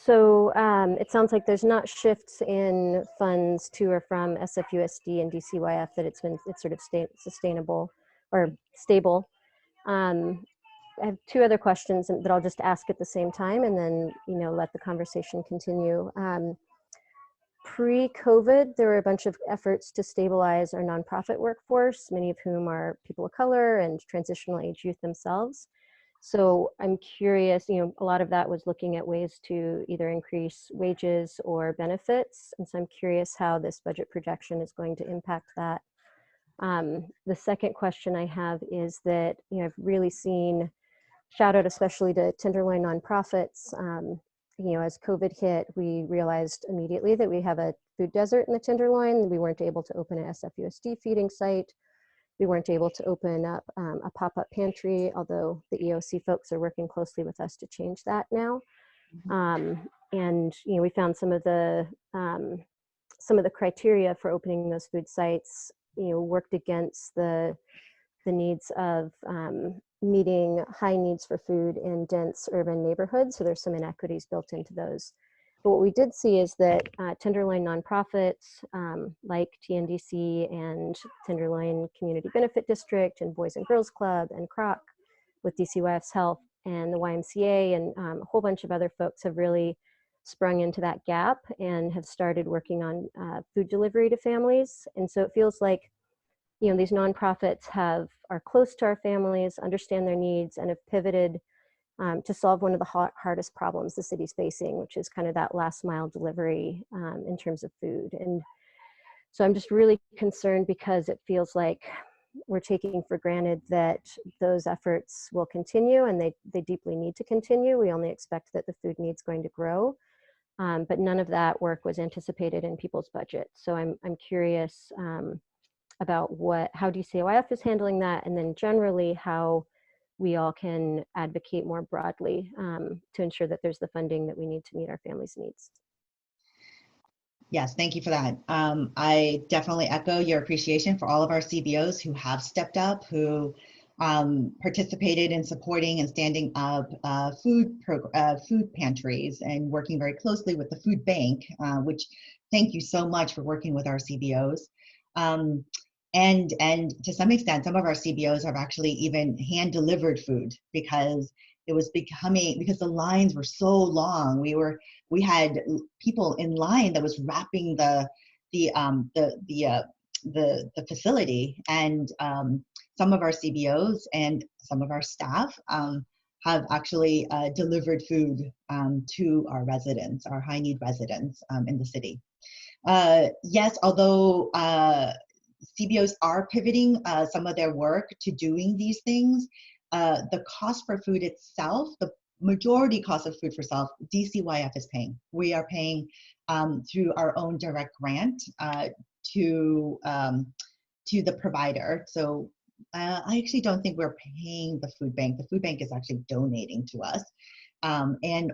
S9: So it sounds like there's not shifts in funds to or from SFUSD and DCYF, that it's sort of sustainable or stable. I have two other questions that I'll just ask at the same time, and then let the conversation continue. Pre-COVID, there were a bunch of efforts to stabilize our nonprofit workforce, many of whom are people of color and transitional age youth themselves. So I'm curious, a lot of that was looking at ways to either increase wages or benefits. And so I'm curious how this budget projection is going to impact that. The second question I have is that, I've really seen, shout out especially to Tenderloin nonprofits. As COVID hit, we realized immediately that we have a food desert in the Tenderloin. We weren't able to open an SFUSD feeding site. We weren't able to open up a pop-up pantry, although the EOC folks are working closely with us to change that now. And we found some of the criteria for opening those food sites, worked against the needs of meeting high needs for food in dense urban neighborhoods. So there's some inequities built into those. But what we did see is that Tenderloin nonprofits like TNDC and Tenderloin Community Benefit District and Boys and Girls Club and CROC with DCYF's help and the YMCA and a whole bunch of other folks have really sprung into that gap and have started working on food delivery to families. And so it feels like these nonprofits are close to our families, understand their needs, and have pivoted to solve one of the hardest problems the city's facing, which is kind of that last mile delivery in terms of food. And so I'm just really concerned because it feels like we're taking for granted that those efforts will continue, and they deeply need to continue. We only expect that the food need's going to grow, but none of that work was anticipated in people's budget. So I'm curious about how DCYF is handling that, and then generally how we all can advocate more broadly to ensure that there's the funding that we need to meet our families' needs.
S7: Yes, thank you for that. I definitely echo your appreciation for all of our CBOs who have stepped up, who participated in supporting and standing up food pantries and working very closely with the food bank, which thank you so much for working with our CBOs. And to some extent, some of our CBOs have actually even hand delivered food because the lines were so long. We had people in line that was wrapping the facility, and some of our CBOs and some of our staff have actually delivered food to our residents, our high need residents in the city. Yes, although CBOs are pivoting some of their work to doing these things, the cost for food itself, the majority cost of food for self, DCYF is paying. We are paying through our own direct grant to the provider. So I actually don't think we're paying the food bank. The food bank is actually donating to us,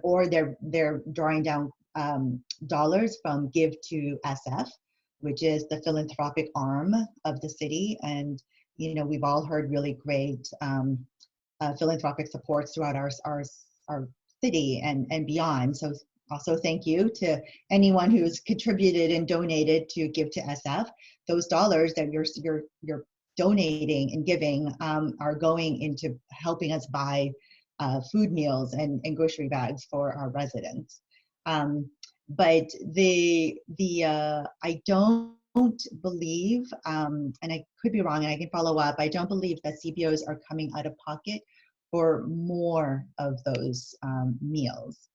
S7: or they're drawing down dollars from Give to SF, which is the philanthropic arm of the city. And we've all heard really great philanthropic supports throughout our city and beyond. So also thank you to anyone who's contributed and donated to Give to SF. Those dollars that you're donating and giving are going into helping us buy food meals and grocery bags for our residents. But I don't believe, and I could be wrong and I can follow up, I don't believe that CBOs are coming out of pocket for more of those meals.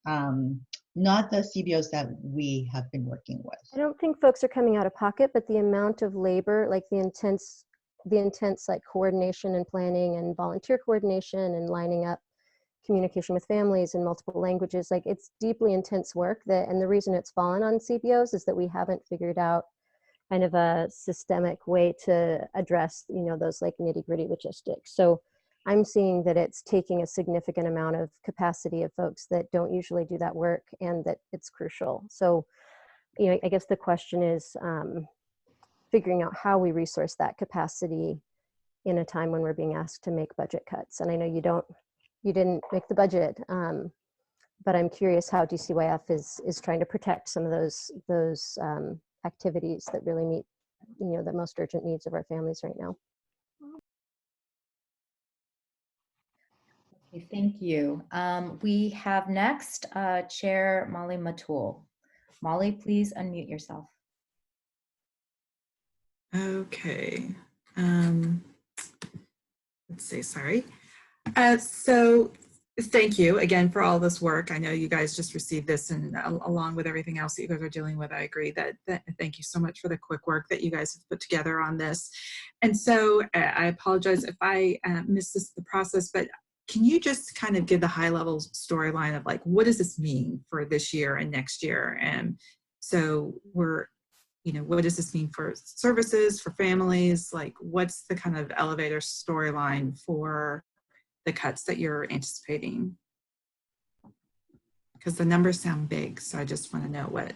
S7: Not the CBOs that we have been working with.
S9: I don't think folks are coming out of pocket, but the amount of labor, like the intense like coordination and planning and volunteer coordination and lining up communication with families in multiple languages, like it's deeply intense work and the reason it's fallen on CBOs is that we haven't figured out kind of a systemic way to address, those like nitty-gritty logistics. So I'm seeing that it's taking a significant amount of capacity of folks that don't usually do that work and that it's crucial. So, I guess the question is figuring out how we resource that capacity in a time when we're being asked to make budget cuts. And I know you didn't make the budget, but I'm curious how DCYF is trying to protect some of those activities that really meet, the most urgent needs of our families right now.
S2: Okay, thank you. We have next Chair Molly Matul. Molly, please unmute yourself.
S1: Okay. Let's see, sorry. So thank you again for all this work. I know you guys just received this, and along with everything else that you guys are dealing with, I agree that thank you so much for the quick work that you guys have put together on this. And so I apologize if I missed the process, but can you just kind of give the high level storyline of like, what does this mean for this year and next year? And so what does this mean for services, for families? Like, what's the kind of elevator storyline for the cuts that you're anticipating? Because the numbers sound big, so I just want to know what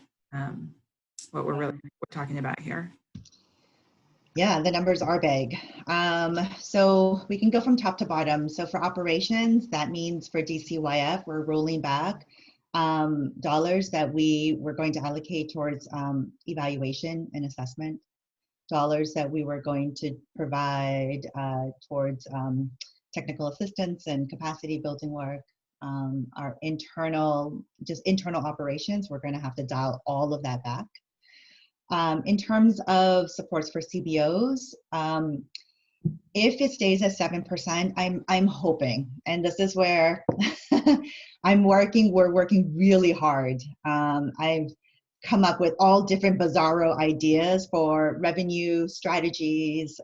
S1: we're talking about here.
S7: Yeah, the numbers are big. So we can go from top to bottom. So for operations, that means for DCYF, we're rolling back dollars that we were going to allocate towards evaluation and assessment, dollars that we were going to provide towards technical assistance and capacity building work. Our internal operations, we're going to have to dial all of that back. In terms of supports for CBOs, if it stays at 7%, I'm hoping, and this is where we're working really hard. I've come up with all different bizarro ideas for revenue strategies.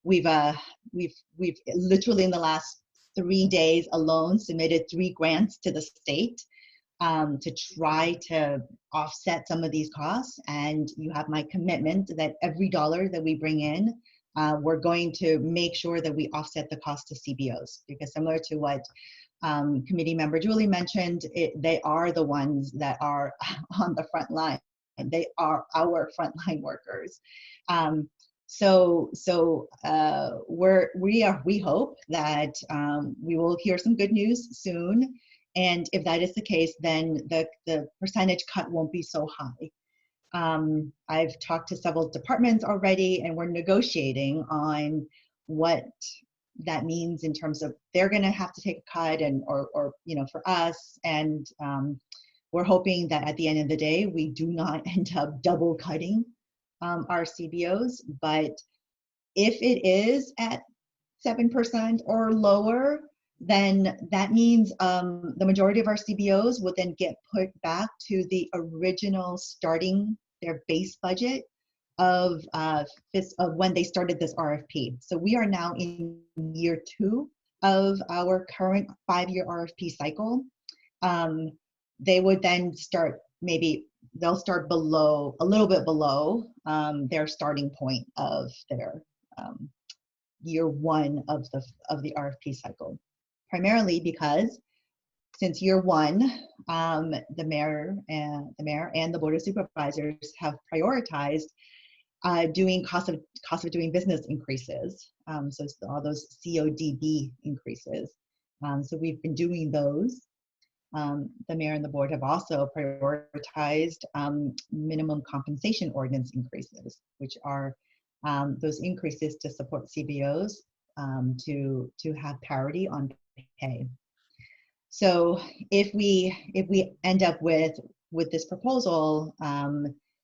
S7: We've literally in the last 3 days alone submitted 3 grants to the state to try to offset some of these costs. And you have my commitment that every dollar that we bring in, we're going to make sure that we offset the cost to CBOs, because similar to what committee member Julie mentioned, they are the ones that are on the front line. They are our frontline workers. We hope that we will hear some good news soon. And if that is the case, then the percentage cut won't be so high. I've talked to several departments already, and we're negotiating on what that means in terms of they're going to have to take a cut, and or for us. And we're hoping that at the end of the day, we do not end up double cutting our CBOs. But if it is at 7% or lower, then that means the majority of our CBOs would then get put back to the original their base budget of when they started this RFP. So we are now in year 2 of our current 5-year RFP cycle. They would then start, they'll start a little bit below their starting point of their year 1 of the RFP cycle. Primarily because since year 1, the mayor and the board of supervisors have prioritized doing cost of doing business increases. So it's all those CODB increases. So we've been doing those. The mayor and the board have also prioritized minimum compensation ordinance increases, which are those increases to support CBOs to have parity on pay. So if we end up with this proposal,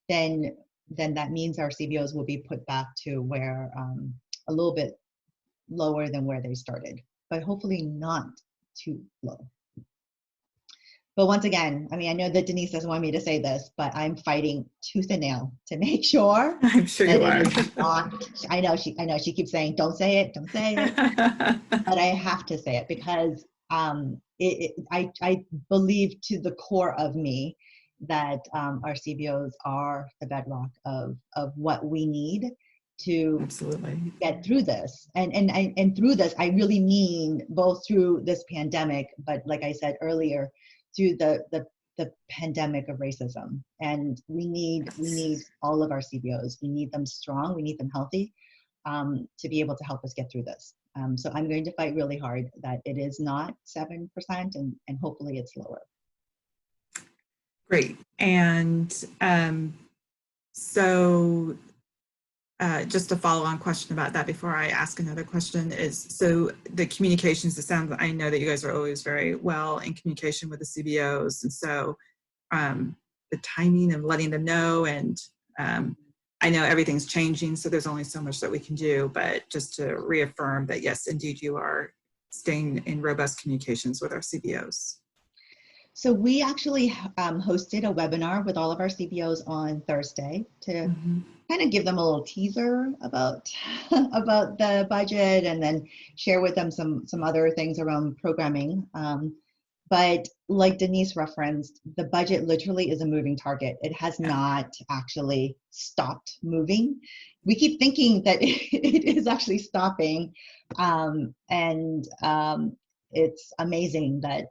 S7: then that means our CBOs will be put back to where a little bit lower than where they started, but hopefully not too low. But once again, I know that Denise doesn't want me to say this, but I'm fighting tooth and nail to make sure.
S1: I'm sure you are.
S7: I know she keeps saying, don't say it, don't say it. But I have to say it because I believe to the core of me that our CBOs are the bedrock of what we need to
S1: absolutely
S7: get through this. And through this, I really mean both through this pandemic, but like I said earlier, through the pandemic of racism. And we need all of our CBOs. We need them strong. We need them healthy to be able to help us get through this. So I'm going to fight really hard that it is not 7% and hopefully it's lower.
S1: Great. And so just a follow-on question about that before I ask another question is, so the communications, I know that you guys are always very well in communication with the CBOs, and so the timing of letting them know, and I know everything's changing, so there's only so much that we can do, but just to reaffirm that yes, indeed, you are staying in robust communications with our CBOs.
S7: So we actually hosted a webinar with all of our CBOs on Thursday to kind of give them a little teaser about about the budget, and then share with them some other things around programming. But like Denise referenced, the budget literally is a moving target. It has not actually stopped moving. We keep thinking that it is actually stopping, and it's amazing that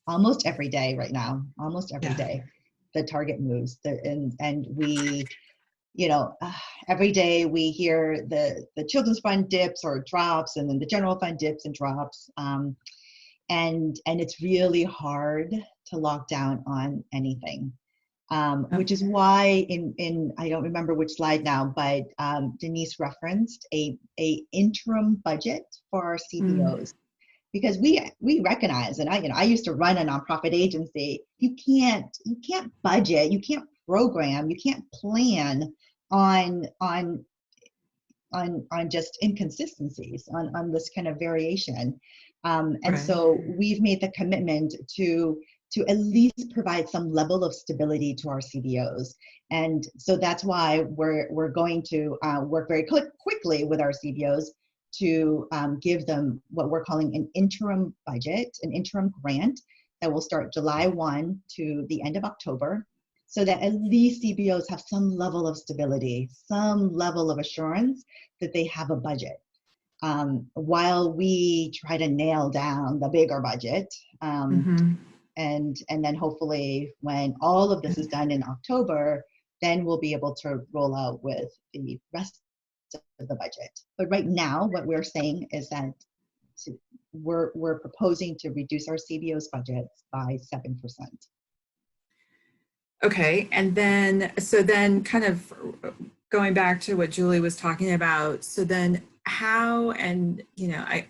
S7: almost every day right now, almost every day, the target moves. And we, you know, every day we hear the children's fund dips or drops, and then the general fund dips and drops. And it's really hard to lock down on anything, which is why in I don't remember which slide now, but Denise referenced a interim budget for our CBOs. Because we recognize, and I used to run a nonprofit agency. You can't budget, you can't program, you can't plan on just inconsistencies, on this kind of variation. And so we've made the commitment to at least provide some level of stability to our CBOs. And so that's why we're going to work very quickly with our CBOs to give them what we're calling an interim budget, an interim grant that will start July 1 to the end of October, so that at least CBOs have some level of stability, some level of assurance that they have a budget. While we try to nail down the bigger budget, and then hopefully when all of this is done in October, then we'll be able to roll out with the rest of the budget. But right now, what we're saying is that we're proposing to reduce our CBOs budgets by 7%.
S1: Okay, and then, so then kind of going back to what Julie was talking about, so then how, and, you know, I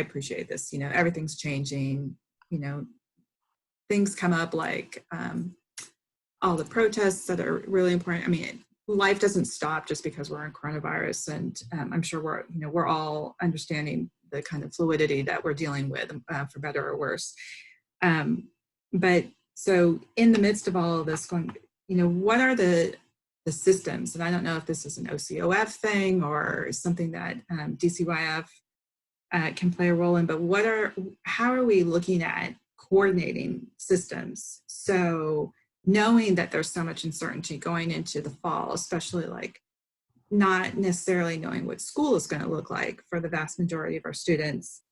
S1: appreciate this, you know, everything's changing, you know, things come up like all the protests that are really important. I mean, life doesn't stop just because we're in coronavirus, and I'm sure we're all understanding the kind of fluidity that we're dealing with, for better or worse. But so in the midst of all of this going, you know, what are the systems? And I don't know if this is an OCOF thing or something that DCYF can play a role in, but how are we looking at coordinating systems? So knowing that there's so much uncertainty going into the fall, especially like not necessarily knowing what school is going to look like for the vast majority of our students.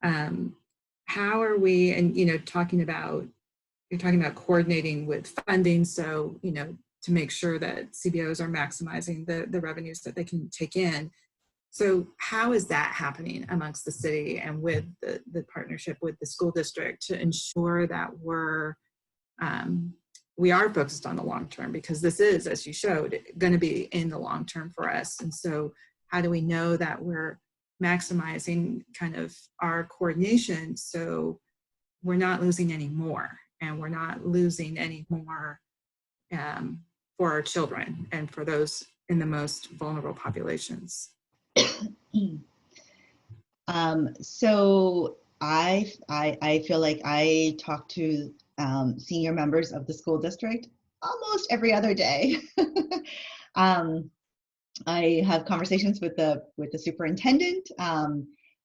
S1: How are we, and, you know, you're talking about coordinating with funding. So, you know, to make sure that CBOs are maximizing the revenues that they can take in. So how is that happening amongst the city and with the partnership with the school district to ensure that we are focused on the long term, because this is, as you showed, going to be in the long term for us. And so how do we know that we're maximizing kind of our coordination so we're not losing any more, and we're not losing any more for our children and for those in the most vulnerable populations?
S7: So I feel like I talk to senior members of the school district almost every other day. I have conversations with the superintendent. I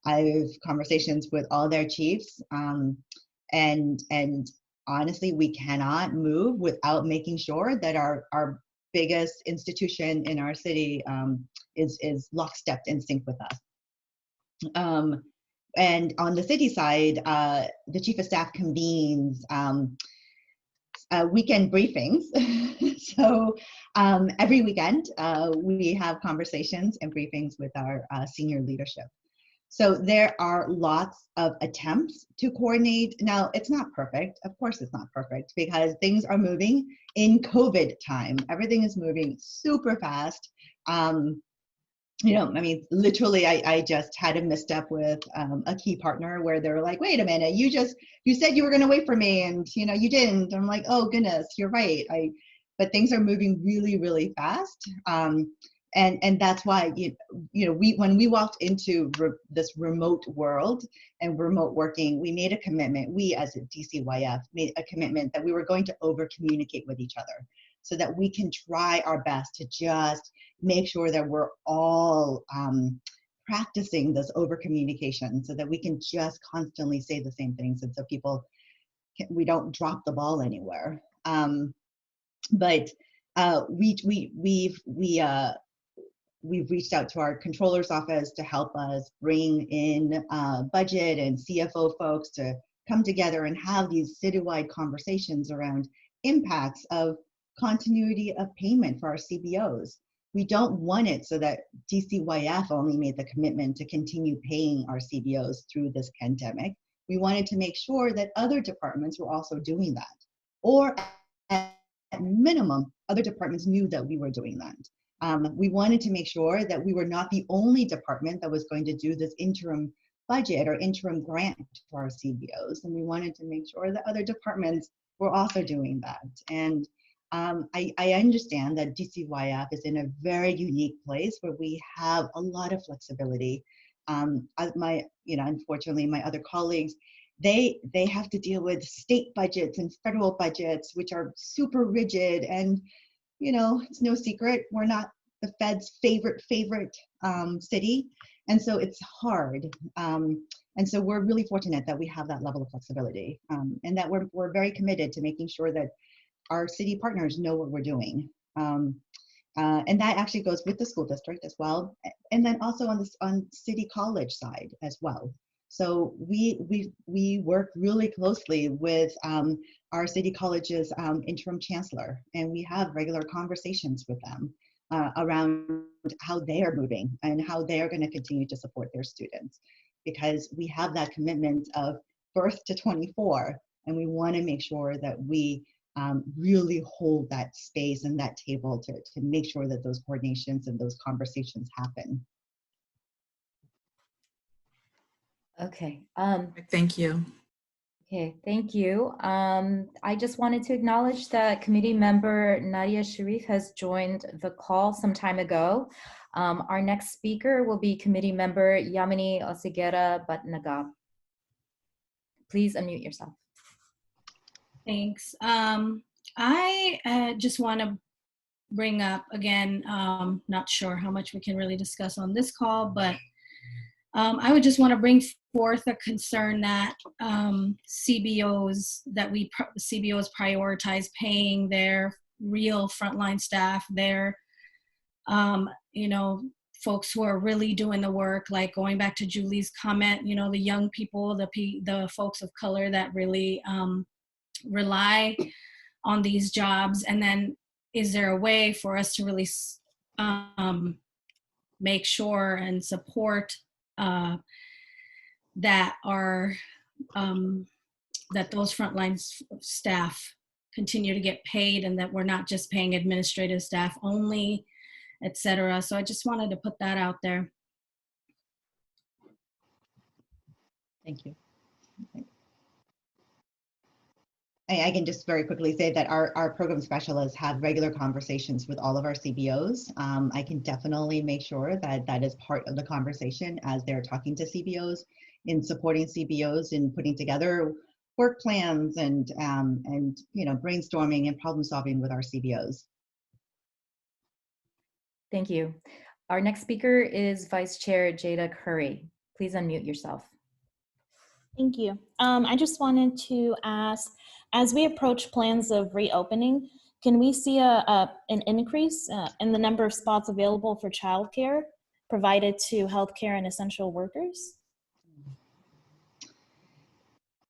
S7: have conversations with all their chiefs, and honestly, we cannot move without making sure that our biggest institution in our city is lockstep in sync with us. And on the city side, the chief of staff convenes weekend briefings. So every weekend, we have conversations and briefings with our senior leadership. So there are lots of attempts to coordinate. Now, it's not perfect. Of course, it's not perfect because things are moving in COVID time. Everything is moving super fast. You know, I mean, literally, I just had a misstep with a key partner where they were like, wait a minute, you said you were going to wait for me and, you know, you didn't. I'm like, oh, goodness, you're right. But things are moving really, really fast. And that's why, when we walked into this remote world and remote working, we made a commitment. We as a DCYF made a commitment that we were going to over communicate with each other so that we can try our best to just make sure that we're all practicing this over communication so that we can just constantly say the same things and so we don't drop the ball anywhere. But we've reached out to our controller's office to help us bring in budget and CFO folks to come together and have these citywide conversations around impacts of continuity of payment for our CBOs. We don't want it so that DCYF only made the commitment to continue paying our CBOs through this pandemic. We wanted to make sure that other departments were also doing that. Or at minimum, other departments knew that we were doing that. We wanted to make sure that we were not the only department that was going to do this interim budget or interim grant for our CBOs. And we wanted to make sure that other departments were also doing that. And I understand that DCYF is in a very unique place where we have a lot of flexibility. Unfortunately, my other colleagues, they have to deal with state budgets and federal budgets, which are super rigid. And, you know, it's no secret, we're not the Fed's favorite city. And so it's hard. And so we're really fortunate that we have that level of flexibility and that we're very committed to making sure that our city partners know what we're doing. And that actually goes with the school district as well. And then also on city college side as well. So we work really closely with our city college's interim chancellor, and we have regular conversations with them around how they are moving and how they are going to continue to support their students, because we have that commitment of birth to 24, and we want to make sure that we really hold that space and that table to make sure that those coordinations and those conversations happen.
S2: Okay.
S1: Thank you.
S2: Okay, thank you. I just wanted to acknowledge that committee member Nadia Sharif has joined the call some time ago. Our next speaker will be committee member Yamini Osigera Batnaga. Please unmute yourself.
S10: Thanks. I just want to bring up again, not sure how much we can really discuss on this call, but I would just want to bring forth a concern that CBOs prioritize paying their real frontline staff, their folks who are really doing the work, like going back to Julie's comment, the young people, the folks of color that really rely on these jobs. And then is there a way for us to really make sure and support that those frontline staff continue to get paid, and that we're not just paying administrative staff only, etc. So I just wanted to put that out there.
S7: Thank you. I can just very quickly say that our program specialists have regular conversations with all of our CBOs. I can definitely make sure that that is part of the conversation as they're talking to CBOs, in supporting CBOs in putting together work plans and brainstorming and problem solving with our CBOs.
S2: Thank you. Our next speaker is Vice Chair Jada Curry. Please unmute yourself.
S6: Thank you. I just wanted to ask, as we approach plans of reopening, can we see an increase in the number of spots available for childcare provided to healthcare and essential workers?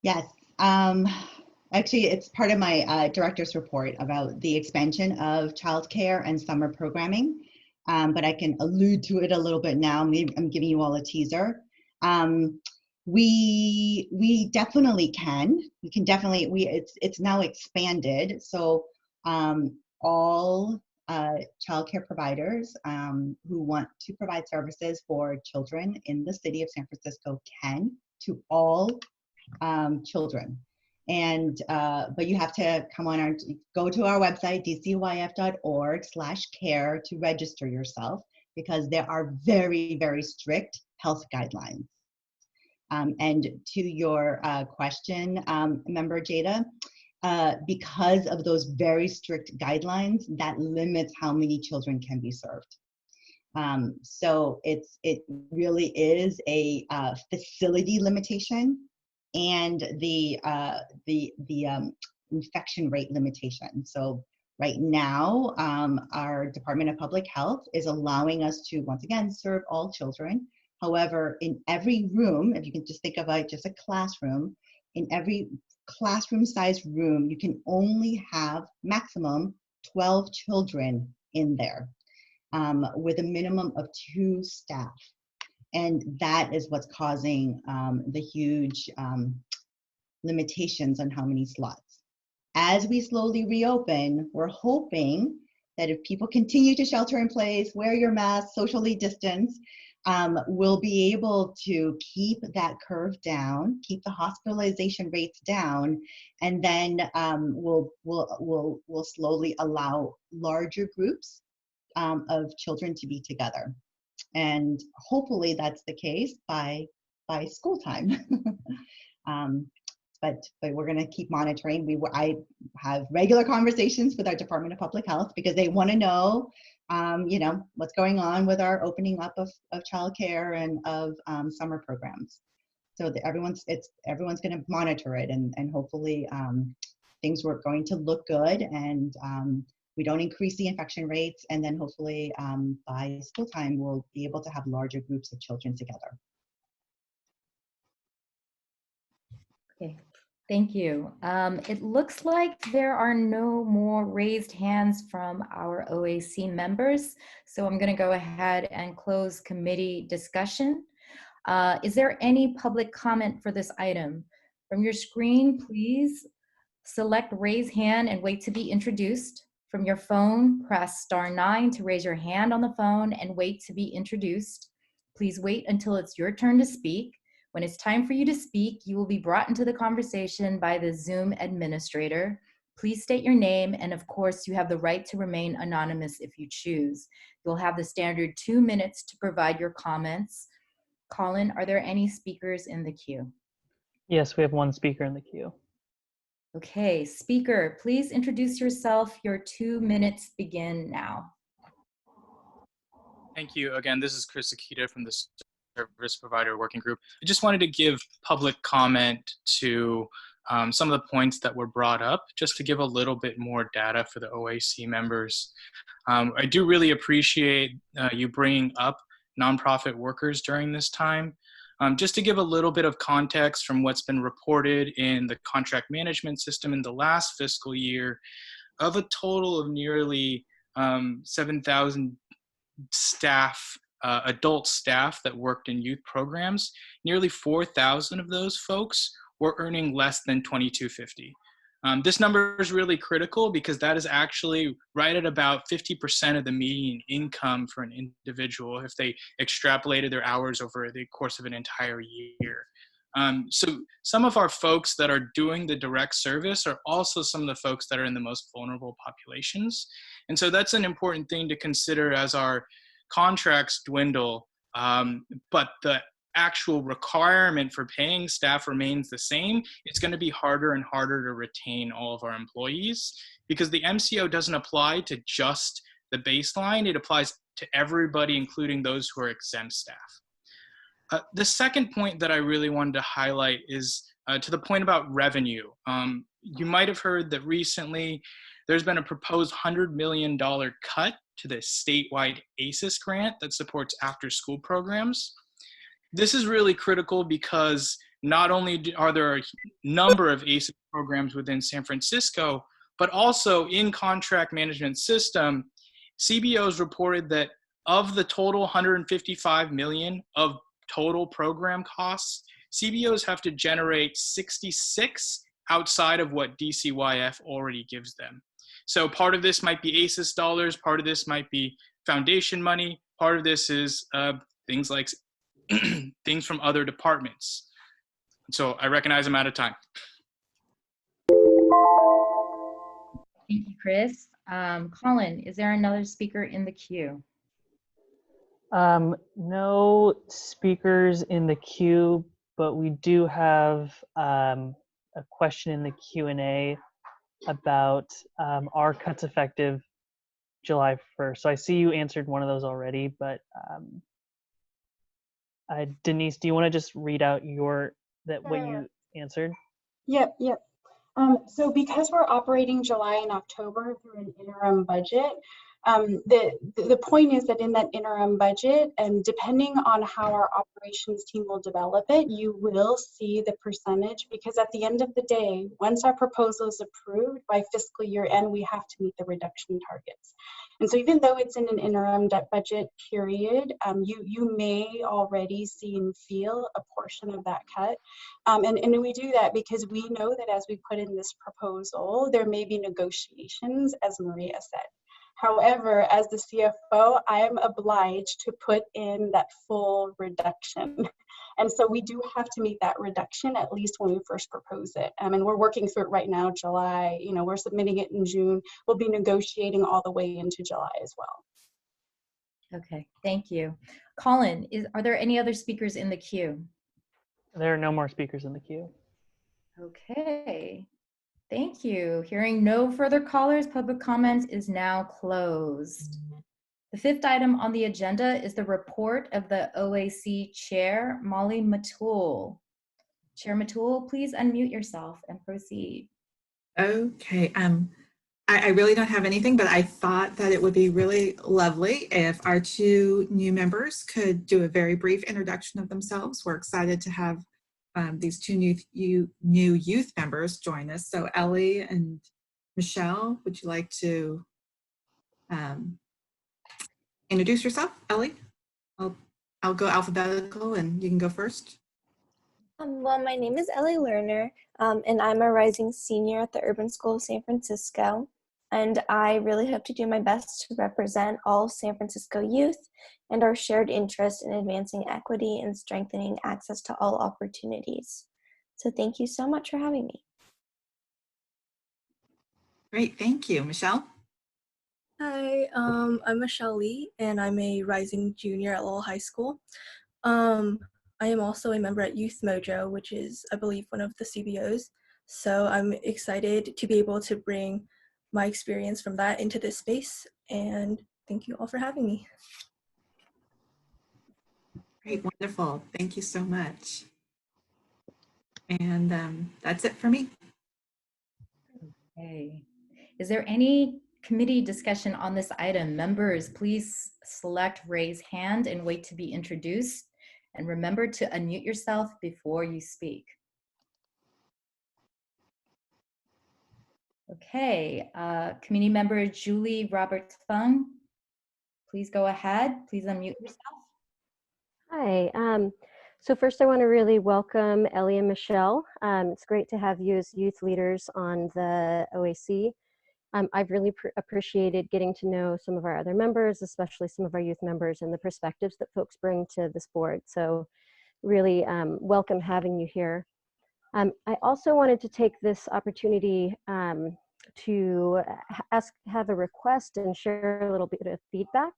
S7: Yes. Actually, it's part of my director's report about the expansion of childcare and summer programming, but I can allude to it a little bit now. Maybe I'm giving you all a teaser. We definitely can. We can definitely, it's now expanded. So all childcare providers who want to provide services for children in the city of San Francisco can, to all children. And but you have to go to our website, dcyf.org/care, to register yourself, because there are very, very strict health guidelines. And to your question, Member Jada, because of those very strict guidelines, that limits how many children can be served. So it really is a facility limitation, and the infection rate limitation. So right now, our Department of Public Health is allowing us to, once again, serve all children. However, in every room, if you can just think of just a classroom, in every classroom-sized room, you can only have maximum 12 children in there, with a minimum of 2 staff. And that is what's causing the huge limitations on how many slots. As we slowly reopen, we're hoping that if people continue to shelter in place, wear your mask, socially distance, we'll be able to keep that curve down, keep the hospitalization rates down, and then we'll slowly allow larger groups of children to be together. And hopefully that's the case by school time. But we're going to keep monitoring. I have regular conversations with our Department of Public Health, because they want to know, what's going on with our opening up of childcare and of summer programs. So everyone's going to monitor it, and hopefully things are going to look good, and we don't increase the infection rates, and then hopefully by school time we'll be able to have larger groups of children together.
S2: Okay, thank you. It looks like there are no more raised hands from our OAC members, so I'm going to go ahead and close committee discussion. Is there any public comment for this item? From your screen, please select raise hand and wait to be introduced. From your phone, press *9 to raise your hand on the phone and wait to be introduced. Please wait until it's your turn to speak. When it's time for you to speak, you will be brought into the conversation by the Zoom administrator. Please state your name, and of course, you have the right to remain anonymous if you choose. You'll have the standard 2 minutes to provide your comments. Colin, are there any speakers in the queue?
S4: Yes, we have 1 speaker in the queue.
S2: Okay, speaker, please introduce yourself. Your 2 minutes begin now.
S5: Thank you. Again, this is Chris Akita from the Service Provider Working Group. I just wanted to give public comment to some of the points that were brought up, just to give a little bit more data for the OAC members. I do really appreciate you bringing up nonprofit workers during this time. Just to give a little bit of context from what's been reported in the contract management system in the last fiscal year, of a total of nearly 7,000 staff, adult staff that worked in youth programs, nearly 4,000 of those folks were earning less than $22.50. This number is really critical, because that is actually right at about 50% of the median income for an individual if they extrapolated their hours over the course of an entire year. So some of our folks that are doing the direct service are also some of the folks that are in the most vulnerable populations. And so that's an important thing to consider as our contracts dwindle, but the actual requirement for paying staff remains the same. It's going to be harder and harder to retain all of our employees, because the MCO doesn't apply to just the baseline. It applies to everybody, including those who are exempt staff. The second point that I really wanted to highlight is to the point about revenue. You might have heard that recently there's been a proposed $100 million cut to the statewide ACES grant that supports after-school programs. This is really critical, because not only are there a number of ACES programs within San Francisco, but also in contract management system, CBOs reported that of the total $155 million of total program costs, CBOs have to generate 66 outside of what DCYF already gives them. So part of this might be ACES dollars, part of this might be foundation money, part of this is things like things from other departments. So I recognize I'm out of time.
S2: Thank you, Chris. Colin, is there another speaker in the queue?
S4: No speakers in the queue, but we do have a question in the Q&A about are cuts effective July 1st. So I see you answered one of those already, but Denise, do you want to just read out what you answered?
S8: Yep. So because we're operating July and October through an interim budget, the point is that in that interim budget, and depending on how our operations team will develop it, you will see the percentage, because at the end of the day, once our proposal is approved by fiscal year end, we have to meet the reduction targets. And so even though it's in an interim budget period, you may already see and feel a portion of that cut. And we do that because we know that as we put in this proposal, there may be negotiations, as Maria said. However, as the CFO, I am obliged to put in that full reduction. And so we do have to meet that reduction at least when we first propose it. And we're working through it right now, July, we're submitting it in June. We'll be negotiating all the way into July as well.
S2: Okay, thank you. Colin, are there any other speakers in the queue?
S4: There are no more speakers in the queue.
S2: Okay, thank you. Hearing no further callers, public comment is now closed. The fifth item on the agenda is the report of the OAC Chair, Molly Matul. Chair Matul, please unmute yourself and proceed.
S1: Okay. I really don't have anything, but I thought that it would be really lovely if our two new members could do a very brief introduction of themselves. We're excited to have these two new youth members join us. So Ellie and Michelle, would you like to introduce yourself? Ellie, I'll go alphabetical and you can go first.
S11: Well, my name is Ellie Lerner, and I'm a rising senior at the Urban School of San Francisco. And I really hope to do my best to represent all San Francisco youth and our shared interest in advancing equity and strengthening access to all opportunities. So thank you so much for having me.
S1: Great, thank you. Michelle?
S12: Hi, I'm Michelle Lee, and I'm a rising junior at Lowell High School. I am also a member at Youth Mojo, which is, I believe, one of the CBOs. So I'm excited to be able to bring my experience from that into this space, and thank you all for having me.
S1: Great, wonderful. Thank you so much. And that's it for me.
S2: Okay. Is there any committee discussion on this item? Members, please select raise hand and wait to be introduced. And remember to unmute yourself before you speak. Okay, committee member Julie Roberts-Fung, please go ahead. Please unmute yourself.
S9: Hi. So first I want to really welcome Ellie and Michelle. It's great to have you as youth leaders on the OAC. I've really appreciated getting to know some of our other members, especially some of our youth members, and the perspectives that folks bring to this board. So really welcome having you here. I also wanted to take this opportunity to have a request and share a little bit of feedback.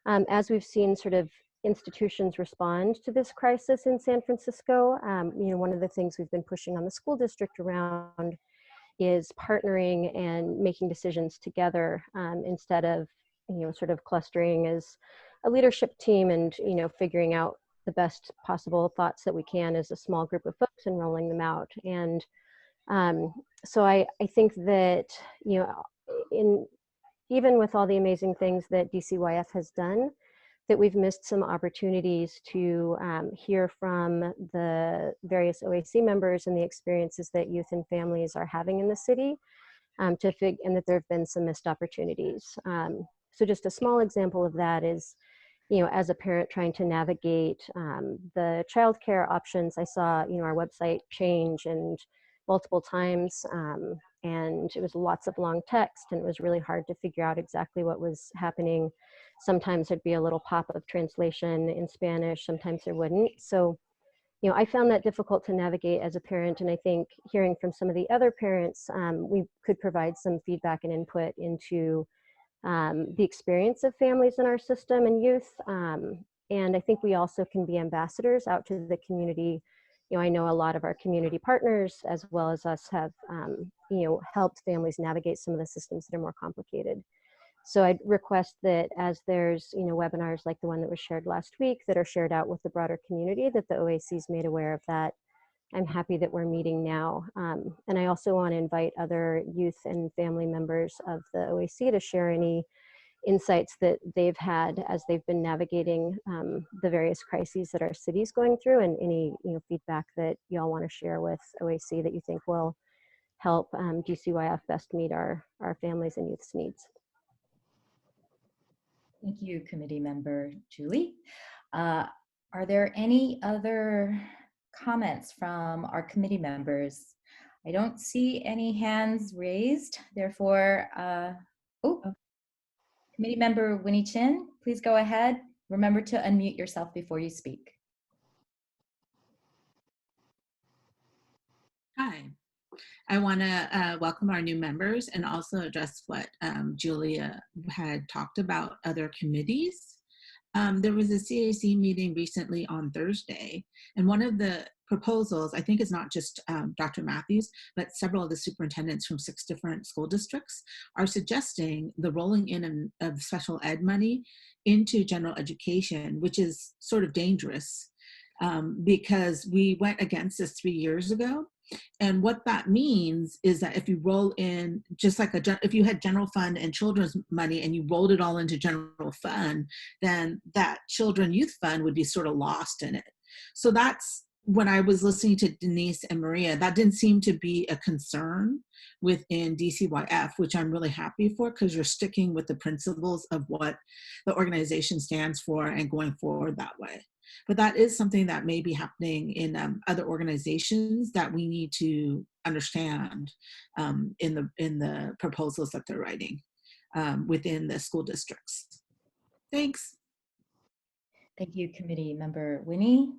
S9: As we've seen sort of institutions respond to this crisis in San Francisco, one of the things we've been pushing on the school district around is partnering and making decisions together instead of, sort of clustering as a leadership team and, figuring out the best possible thoughts that we can as a small group of folks and rolling them out. And so I think that, even with all the amazing things that DCYF has done, that we've missed some opportunities to hear from the various OAC members and the experiences that youth and families are having in the city, and that there have been some missed opportunities. So just a small example of that is as a parent trying to navigate the childcare options. I saw, our website change and multiple times, and it was lots of long text, and it was really hard to figure out exactly what was happening. Sometimes there'd be a little pop of translation in Spanish, sometimes there wouldn't. So, I found that difficult to navigate as a parent, and I think hearing from some of the other parents, we could provide some feedback and input into the experience of families in our system and youth. And I think we also can be ambassadors out to the community. I know a lot of our community partners, as well as us, have, helped families navigate some of the systems that are more complicated. So I'd request that as there's, webinars like the one that was shared last week that are shared out with the broader community, that the OAC is made aware of that. I'm happy that we're meeting now. And I also want to invite other youth and family members of the OAC to share any insights that they've had as they've been navigating the various crises that our city's going through, and any feedback that y'all want to share with OAC that you think will help DCYF best meet our families and youth's needs.
S2: Thank you, committee member Julie. Are there any other comments from our committee members? I don't see any hands raised. Therefore, committee member Winnie Chin, please go ahead. Remember to unmute yourself before you speak.
S3: Hi. I want to welcome our new members and also address what Julia had talked about, other committees. There was a CAC meeting recently on Thursday, and one of the proposals, I think it's not just Dr. Matthews, but several of the superintendents from 6 different school districts are suggesting the rolling in of special ed money into general education, which is sort of dangerous because we went against this 3 years ago. And what that means is that if you roll in, just like if you had general fund and children's money and you rolled it all into general fund, then that children youth fund would be sort of lost in it. So that's, when I was listening to Denise and Maria, that didn't seem to be a concern within DCYF, which I'm really happy for, because you're sticking with the principles of what the organization stands for and going forward that way. But that is something that may be happening in other organizations that we need to understand in the proposals that they're writing within the school districts. Thanks.
S2: Thank you, committee member Winnie.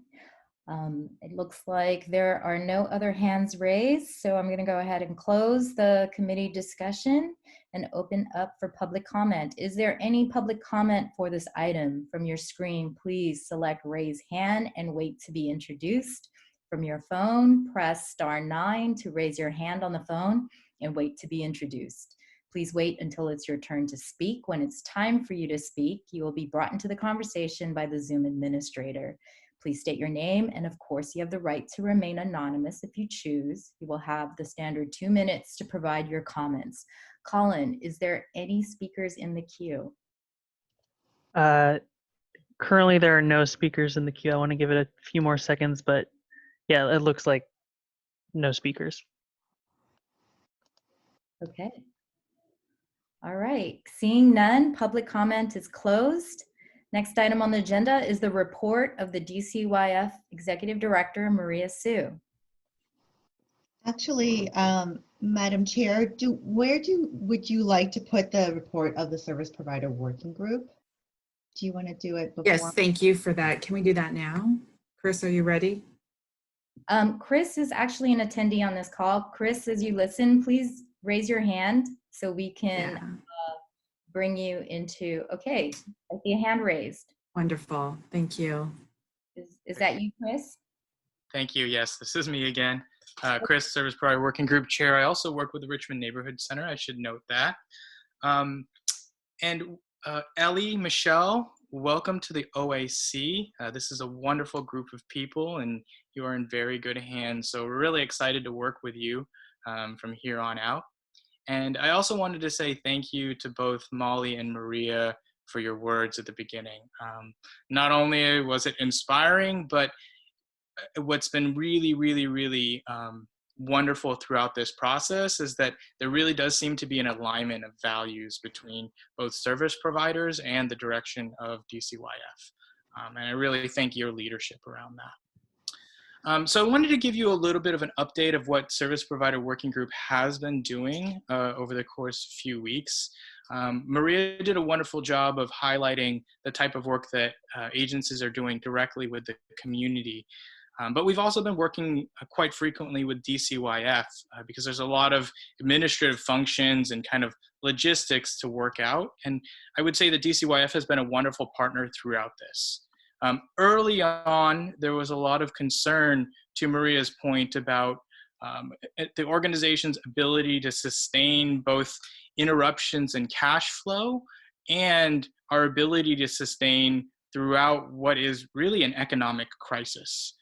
S2: It looks like there are no other hands raised, so I'm going to go ahead and close the committee discussion and open up for public comment. Is there any public comment for this item? From your screen, please select raise hand and wait to be introduced. From your phone, press *9 to raise your hand on the phone and wait to be introduced. Please wait until it's your turn to speak. When it's time for you to speak, you will be brought into the conversation by the Zoom administrator. Please state your name, and of course you have the right to remain anonymous if you choose. You will have the standard 2 minutes to provide your comments. Colin, is there any speakers in the queue?
S4: Currently there are no speakers in the queue. I want to give it a few more seconds, but yeah, it looks like no speakers.
S2: Okay. All right, seeing none, public comment is closed. Next item on the agenda is the report of the DCYF Executive Director, Maria Sue.
S7: Actually, Madam Chair, would you like to put the report of the Service Provider Working Group? Do you want to do it before?
S1: Yes, thank you for that. Can we do that now? Chris, are you ready?
S2: Chris is actually an attendee on this call. Chris, as you listen, please raise your hand so we can bring you into, okay, I see a hand raised.
S1: Wonderful, thank you.
S2: Is that you, Chris?
S5: Thank you. Yes, this is me again. Chris, Service Provider Working Group Chair. I also work with the Richmond Neighborhood Center. I should note that. And Ellie, Michelle, welcome to the OAC. This is a wonderful group of people, and you are in very good hands. So we're really excited to work with you from here on out. And I also wanted to say thank you to both Molly and Maria for your words at the beginning. Not only was it inspiring, but what's been really, really, really wonderful throughout this process is that there really does seem to be an alignment of values between both service providers and the direction of DCYF. And I really thank your leadership around that. So I wanted to give you a little bit of an update of what Service Provider Working Group has been doing over the course of a few weeks. Maria did a wonderful job of highlighting the type of work that agencies are doing directly with the community. But we've also been working quite frequently with DCYF because there's a lot of administrative functions and kind of logistics to work out. And I would say that DCYF has been a wonderful partner throughout this. Early on, there was a lot of concern, to Maria's point, about the organization's ability to sustain both interruptions in cash flow and our ability to sustain throughout what is really an economic crisis.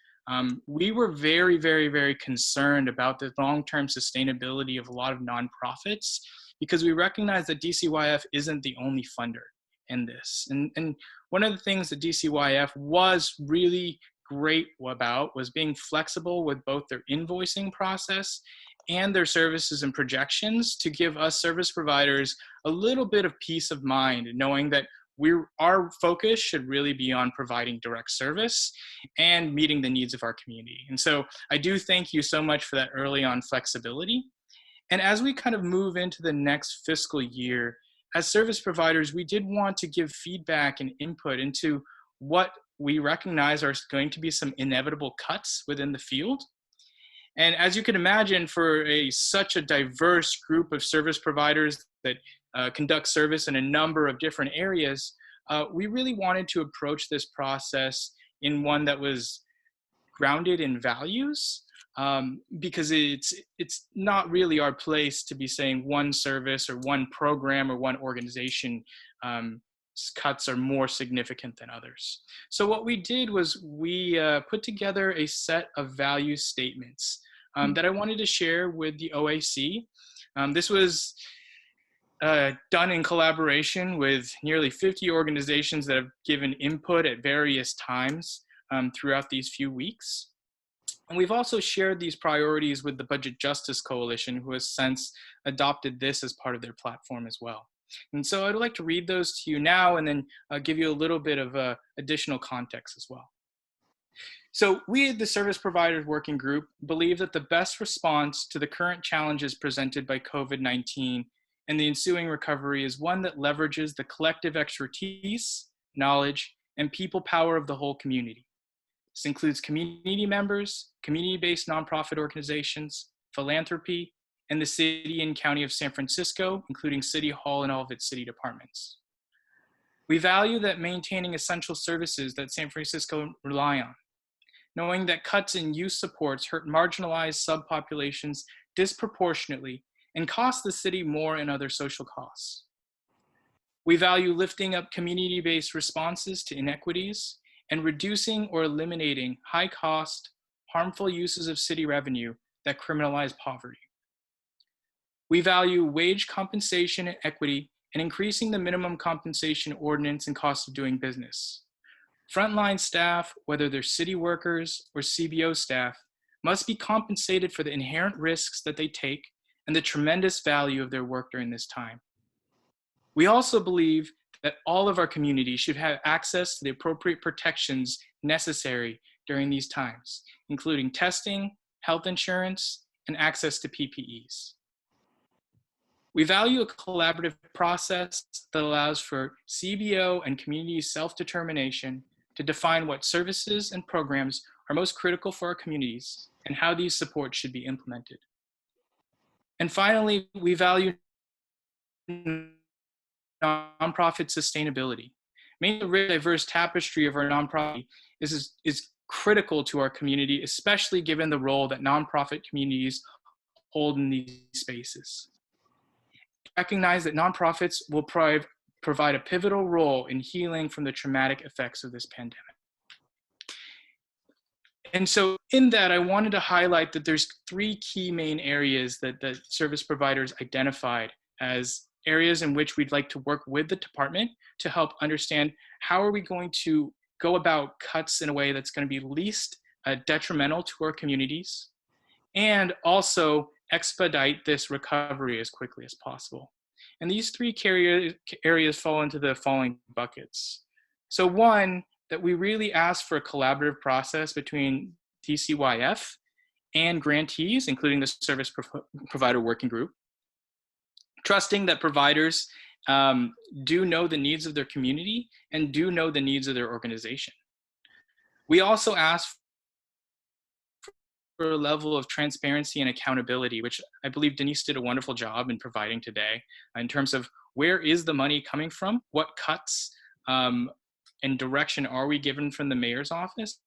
S5: We were very, very, very concerned about the long-term sustainability of a lot of nonprofits because we recognize that DCYF isn't the only funder in this. And one of the things that DCYF was really great about was being flexible with both their invoicing process and their services and projections to give us service providers a little bit of peace of mind, knowing that our focus should really be on providing direct service and meeting the needs of our community. And so I do thank you so much for that early on flexibility. And as we kind of move into the next fiscal year, as service providers, we did want to give feedback and input into what we recognize are going to be some inevitable cuts within the field. And as you can imagine, for such a diverse group of service providers that conduct service in a number of different areas, we really wanted to approach this process in one that was grounded in values, because it's not really our place to be saying one service or one program or one organization cuts are more significant than others. So what we did was we put together a set of value statements that I wanted to share with the OAC. This was done in collaboration with nearly 50 organizations that have given input at various times throughout these few weeks. And we've also shared these priorities with the Budget Justice Coalition, who has since adopted this as part of their platform as well. And so I'd like to read those to you now and then give you a little bit of additional context as well. So we at the Service Providers Working Group believe that the best response to the current challenges presented by COVID-19 and the ensuing recovery is one that leverages the collective expertise, knowledge, and people power of the whole community. This includes community members, community-based nonprofit organizations, philanthropy, and the city and county of San Francisco, including City Hall and all of its city departments. We value that maintaining essential services that San Francisco rely on, knowing that cuts in youth supports hurt marginalized subpopulations disproportionately and cost the city more in other social costs. We value lifting up community-based responses to inequities and reducing or eliminating high-cost, harmful uses of city revenue that criminalize poverty. We value wage compensation and equity and increasing the minimum compensation ordinance and cost of doing business. Frontline staff, whether they're city workers or CBO staff, must be compensated for the inherent risks that they take and the tremendous value of their work during this time. We also believe that all of our communities should have access to the appropriate protections necessary during these times, including testing, health insurance, and access to PPEs. We value a collaborative process that allows for CBO and community self-determination to define what services and programs are most critical for our communities and how these supports should be implemented. And finally, we value nonprofit sustainability. Maintaining the rich, diverse tapestry of our nonprofit is critical to our community, especially given the role that nonprofit communities hold in these spaces. Recognize that nonprofits will provide a pivotal role in healing from the traumatic effects of this pandemic. And so in that, I wanted to highlight that there's three key main areas that the service providers identified as areas in which we'd like to work with the department to help understand how are we going to go about cuts in a way that's going to be least detrimental to our communities and also expedite this recovery as quickly as possible. And these three areas fall into the following buckets. So one, that we really ask for a collaborative process between DCYF and grantees, including the Service Provider Working Group, trusting that providers do know the needs of their community and do know the needs of their organization. We also ask for a level of transparency and accountability, which I believe Denise did a wonderful job in providing today, in terms of where is the money coming from, what cuts and direction are we given from the mayor's office,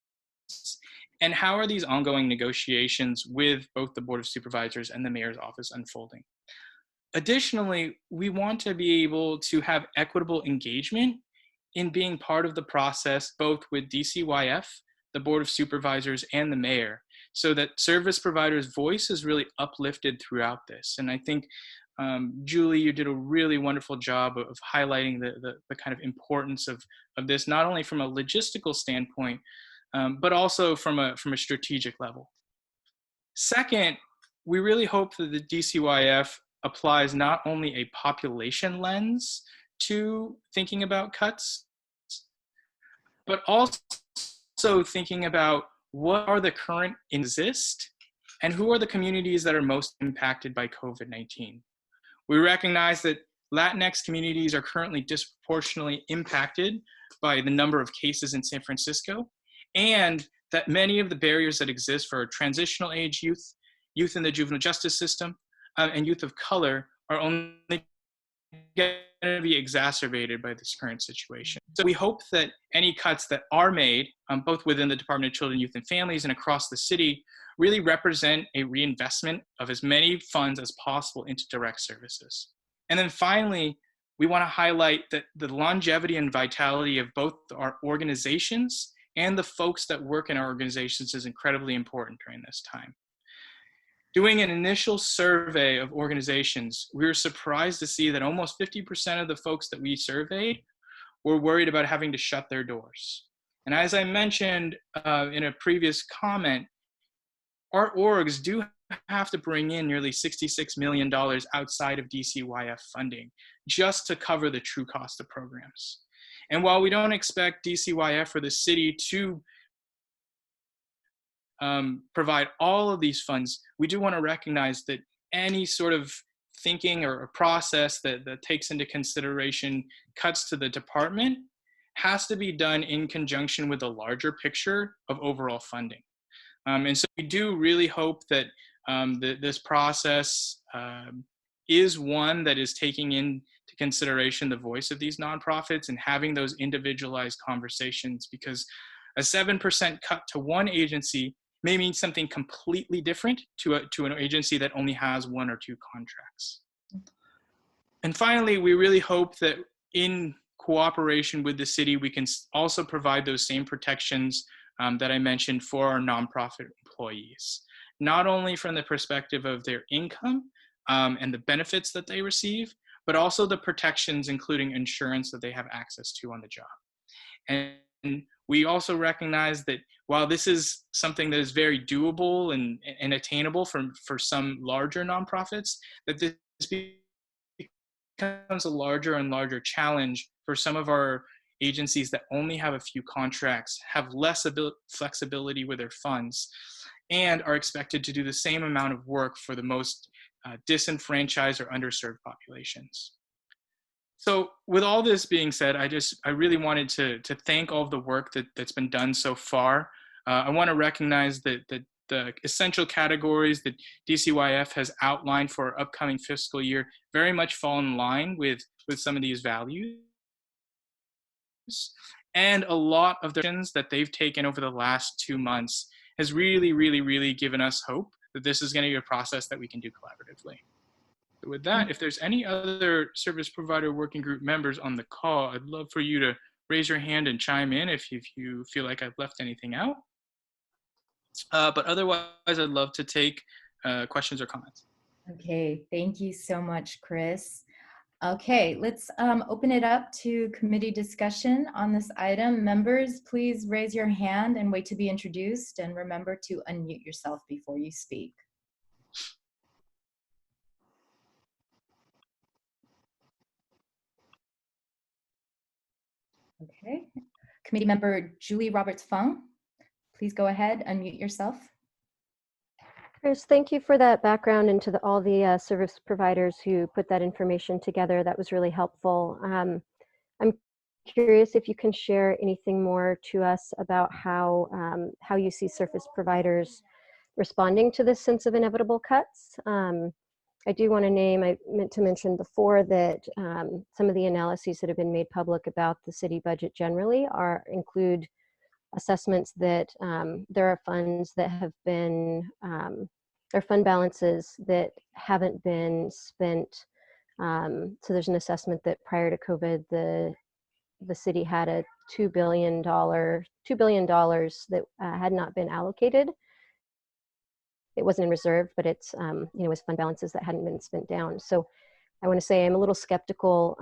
S5: and how are these ongoing negotiations with both the Board of Supervisors and the mayor's office unfolding. Additionally, we want to be able to have equitable engagement in being part of the process, both with DCYF, the Board of Supervisors, and the mayor, so that service providers' voice is really uplifted throughout this. And I think, Julie, you did a really wonderful job of highlighting the kind of importance of this, not only from a logistical standpoint, but also from a strategic level. Second, we really hope that the DCYF applies not only a population lens to thinking about cuts, but also thinking about what are the current exist and who are the communities that are most impacted by COVID-19. We recognize that Latinx communities are currently disproportionately impacted by the number of cases in San Francisco, and that many of the barriers that exist for transitional age youth, youth in the juvenile justice system, and youth of color are only going to be exacerbated by this current situation. So we hope that any cuts that are made, both within the Department of Children, Youth, and Families and across the city, really represent a reinvestment of as many funds as possible into direct services. And then finally, we want to highlight that the longevity and vitality of both our organizations and the folks that work in our organizations is incredibly important during this time. Doing an initial survey of organizations, we were surprised to see that almost 50% of the folks that we surveyed were worried about having to shut their doors. And as I mentioned in a previous comment, our orgs do have to bring in nearly $66 million outside of DCYF funding just to cover the true cost of programs. And while we don't expect DCYF or the city to provide all of these funds, we do want to recognize that any sort of thinking or a process that takes into consideration cuts to the department has to be done in conjunction with a larger picture of overall funding. And so we do really hope that this process is one that is taking into consideration the voice of these nonprofits and having those individualized conversations, because a 7% cut to one agency may mean something completely different to an agency that only has one or two contracts. And finally, we really hope that in cooperation with the city, we can also provide those same protections that I mentioned for our nonprofit employees, not only from the perspective of their income and the benefits that they receive, but also the protections, including insurance, that they have access to on the job. And we also recognize that while this is something that is very doable and attainable for some larger nonprofits, that this becomes a larger and larger challenge for some of our agencies that only have a few contracts, have less flexibility with their funds, and are expected to do the same amount of work for the most disenfranchised or underserved populations. So with all this being said, I really wanted to thank all of the work that's been done so far. I want to recognize that the essential categories that DCYF has outlined for our upcoming fiscal year very much fall in line with some of these values. And a lot of the actions that they've taken over the last 2 months has really, really, really given us hope that this is going to be a process that we can do collaboratively. With that, if there's any other service provider working group members on the call, I'd love for you to raise your hand and chime in if you feel like I've left anything out. But otherwise, I'd love to take questions or comments.
S2: Okay, thank you so much, Chris. Okay, let's open it up to committee discussion on this item. Members, please raise your hand and wait to be introduced, and remember to unmute yourself before you speak. Okay. Committee member Julie Roberts-Fung, please go ahead, unmute yourself.
S9: Chris, thank you for that background and to all the service providers who put that information together. That was really helpful. I'm curious if you can share anything more to us about how you see service providers responding to this sense of inevitable cuts. I do want to name, I meant to mention before that some of the analyses that have been made public about the city budget generally include assessments that there are funds that have been, there are fund balances that haven't been spent. So there's an assessment that prior to COVID, the city had a $2 billion that had not been allocated. It wasn't in reserve, but it's, was fund balances that hadn't been spent down. So I want to say I'm a little skeptical,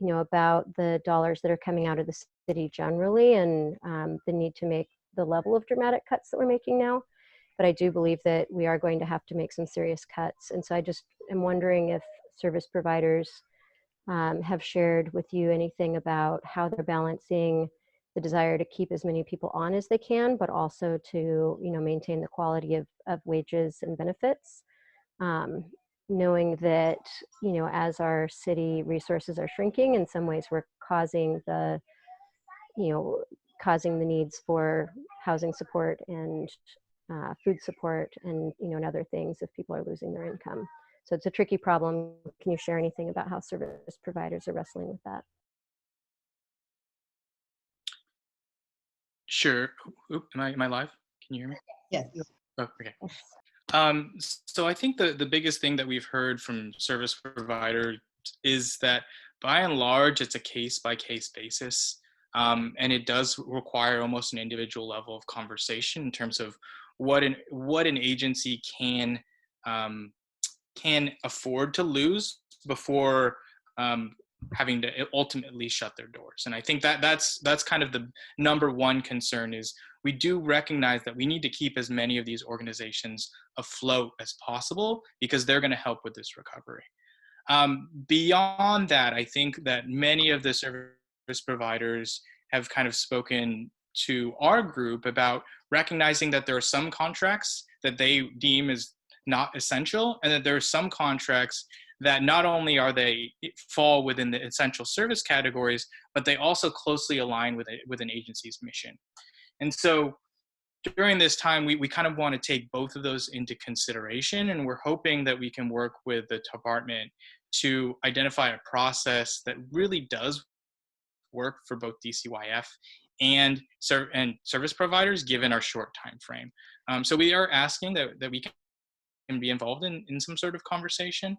S9: about the dollars that are coming out of the city generally and the need to make the level of dramatic cuts that we're making now. But I do believe that we are going to have to make some serious cuts. And so I just am wondering if service providers have shared with you anything about how they're balancing the desire to keep as many people on as they can, but also to, maintain the quality of wages and benefits. Knowing that, as our city resources are shrinking, in some ways we're causing the needs for housing support and food support and, and other things if people are losing their income. So it's a tricky problem. Can you share anything about how service providers are wrestling with that?
S5: Sure. Oop, am I live? Can you hear me?
S7: Yes.
S5: Oh, okay. So I think the biggest thing that we've heard from service providers is that by and large, it's a case-by-case basis. And it does require almost an individual level of conversation in terms of what an agency can afford to lose before having to ultimately shut their doors. And I think that's kind of the number one concern is we do recognize that we need to keep as many of these organizations afloat as possible because they're going to help with this recovery. Beyond that, I think that many of the service providers have kind of spoken to our group about recognizing that there are some contracts that they deem as not essential, and that there are some contracts that not only are they fall within the essential service categories, but they also closely align with an agency's mission. And so during this time, we kind of want to take both of those into consideration, and we're hoping that we can work with the department to identify a process that really does work for both DCYF and service providers given our short time frame. So we are asking that we can be involved in some sort of conversation.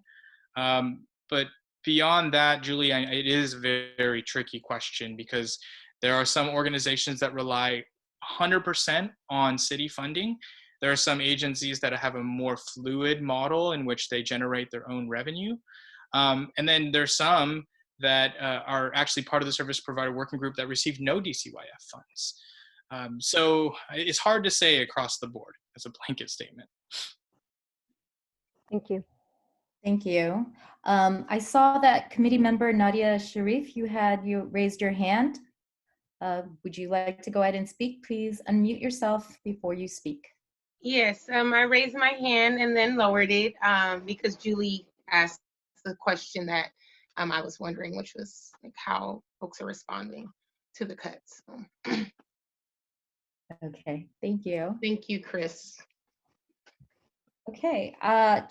S5: But beyond that, Julie, it is a very, very tricky question because there are some organizations that rely 100% on city funding. There are some agencies that have a more fluid model in which they generate their own revenue. And then there's some that are actually part of the service provider working group that receive no DCYF funds. So it's hard to say across the board as a blanket statement.
S9: Thank you.
S2: Thank you. I saw that committee member Nadia Sharif, you raised your hand. Would you like to go ahead and speak? Please unmute yourself before you speak.
S13: Yes, I raised my hand and then lowered it because Julie asked the question that I was wondering, which was like how folks are responding to the cuts.
S2: Okay, thank you.
S13: Thank you, Chris.
S2: Okay,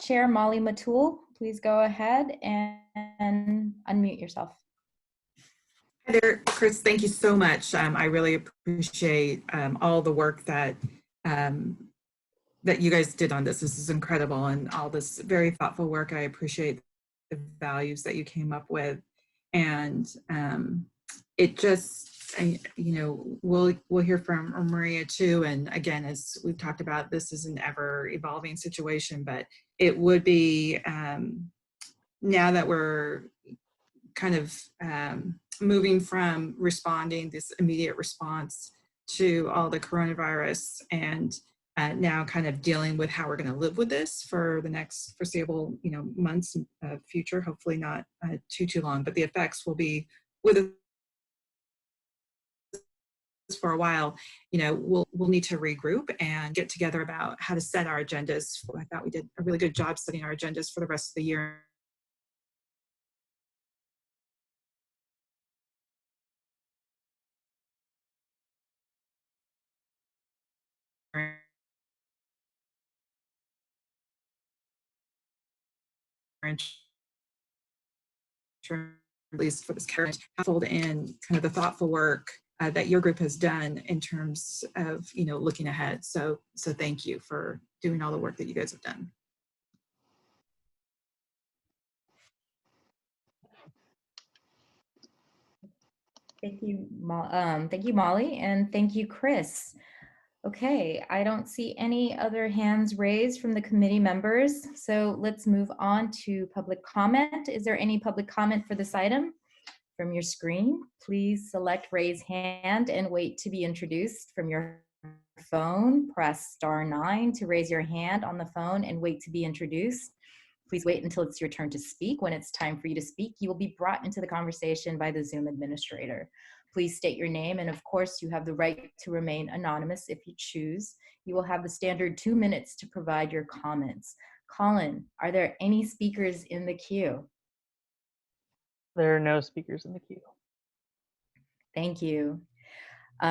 S2: Chair Molly Matul, please go ahead and unmute yourself.
S1: Hi there, Chris, thank you so much. I really appreciate all the work that you guys did on this. This is incredible, and all this very thoughtful work. I appreciate the values that you came up with, and it just, we'll hear from Maria too. And again, as we've talked about, this is an ever evolving situation, but it would be now that we're kind of moving from responding, this immediate response to all the coronavirus, and now kind of dealing with how we're going to live with this for the next foreseeable, months, future, hopefully not too long, but the effects will be with for a while, you know, we'll need to regroup and get together about how to set our agendas. I thought we did a really good job setting our agendas for the rest of the year. At least for this current, fold in kind of the thoughtful work that your group has done in terms of, you know, looking ahead. So thank you for doing all the work that you guys have done.
S2: Thank you, Molly, and thank you, Chris. Okay, I don't see any other hands raised from the committee members, so let's move on to public comment. Is there any public comment for this item? From your screen, please select raise hand and wait to be introduced. From your phone, press *9 to raise your hand on the phone and wait to be introduced. Please wait until it's your turn to speak. When it's time for you to speak, you will be brought into the conversation by the Zoom administrator. Please state your name, and of course, you have the right to remain anonymous if you choose. You will have the standard 2 minutes to provide your comments. Colin, are there any speakers in the queue?
S4: There are no speakers in the queue.
S2: Thank you.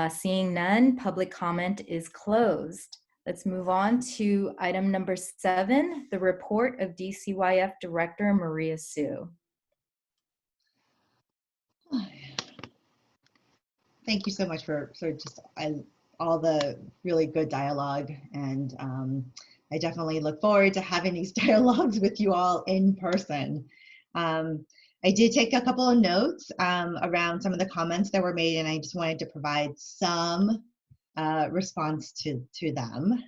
S2: Seeing none, public comment is closed. Let's move on to item number 7, the report of DCYF Director Maria Sue.
S7: Thank you so much for just all the really good dialogue, and I definitely look forward to having these dialogues with you all in person. I did take a couple of notes around some of the comments that were made, and I just wanted to provide some response to them.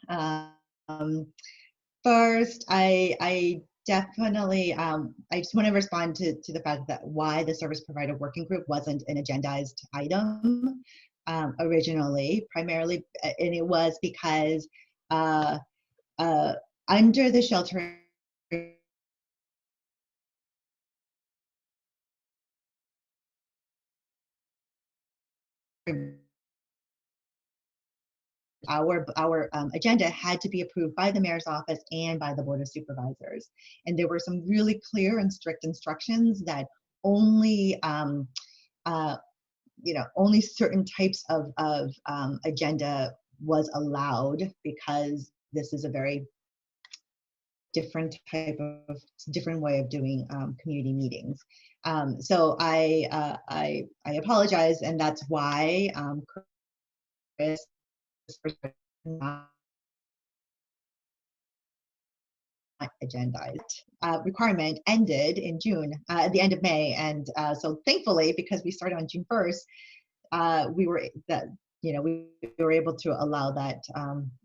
S7: First, I definitely, I just want to respond to the fact that why the service provider working group wasn't an agendized item originally, primarily, and it was because under the shelter our agenda had to be approved by the mayor's office and by the board of supervisors, and there were some really clear and strict instructions that only only certain types of agenda was allowed, because this is a very different way of doing community meetings. So I apologize, and that's why Chris agendized. Requirement ended in June, at the end of May, and so thankfully, because we started on June 1st, we were able to allow that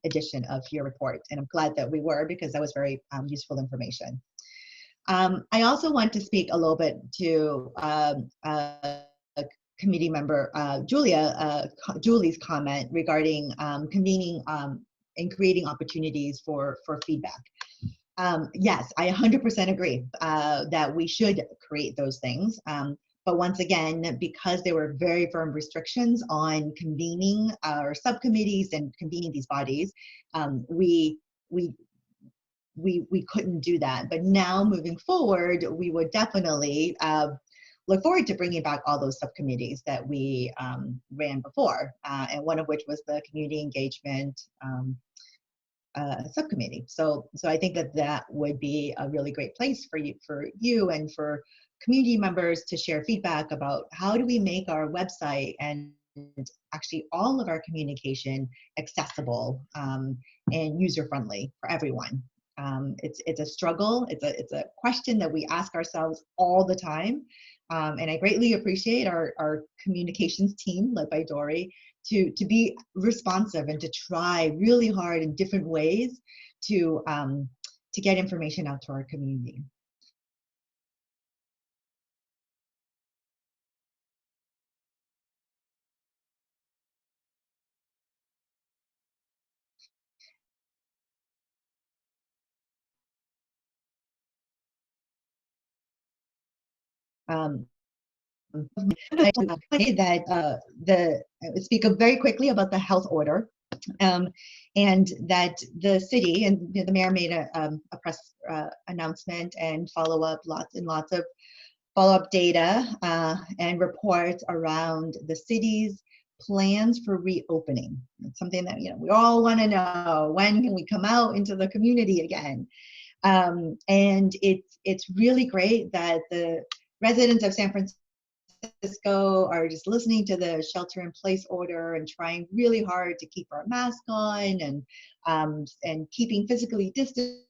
S7: addition of your report, and I'm glad that we were, because that was very useful information. I also want to speak a little bit to committee member Julie's comment regarding convening and creating opportunities for feedback. Yes, I 100% agree that we should create those things. But once again, because there were very firm restrictions on convening our subcommittees and convening these bodies, we couldn't do that. But now, moving forward, we would definitely look forward to bringing back all those subcommittees that we ran before, and one of which was the community engagement subcommittee. So I think that would be a really great place for you and for community members to share feedback about how do we make our website and actually all of our communication accessible and user-friendly for everyone. It's a struggle. It's a question that we ask ourselves all the time. And I greatly appreciate our communications team led by Dory to be responsive and to try really hard in different ways to get information out to our community. That speak very quickly about the health order, and that the city and the mayor made a press announcement and lots and lots of follow-up data and reports around the city's plans for reopening. It's something that we all want to know. When can we come out into the community again? And it's really great that the residents of San Francisco are just listening to the shelter-in-place order and trying really hard to keep our mask on and keeping physically distant.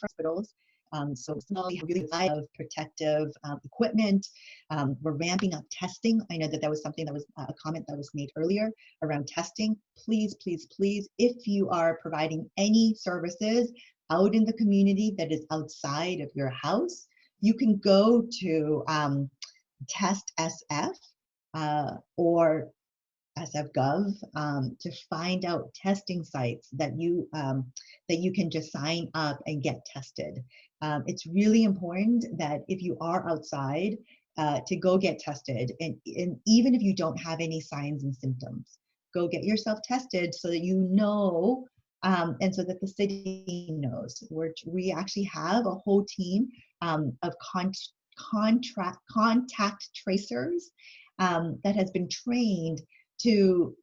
S7: Hospitals. So we have really a lot of protective equipment. We're ramping up testing. I know that was something that was a comment that was made earlier around testing. Please, please, please, if you are providing any services out in the community that is outside of your house, you can go to Test SF or SF.gov to find out testing sites that you can just sign up and get tested. It's really important that if you are outside to go get tested, and even if you don't have any signs and symptoms, go get yourself tested so that you know, and so that the city knows. We actually have a whole team of contact tracers that has been trained to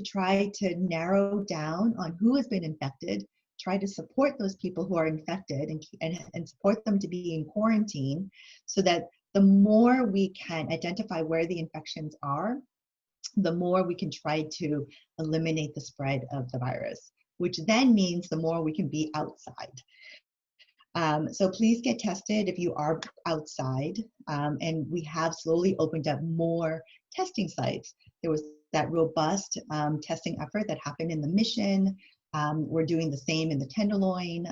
S7: try to narrow down on who has been infected, try to support those people who are infected and support them to be in quarantine, so that the more we can identify where the infections are, the more we can try to eliminate the spread of the virus, which then means the more we can be outside. So please get tested if you are outside, and we have slowly opened up more testing sites. There was that robust testing effort that happened in the Mission. We're doing the same in the Tenderloin.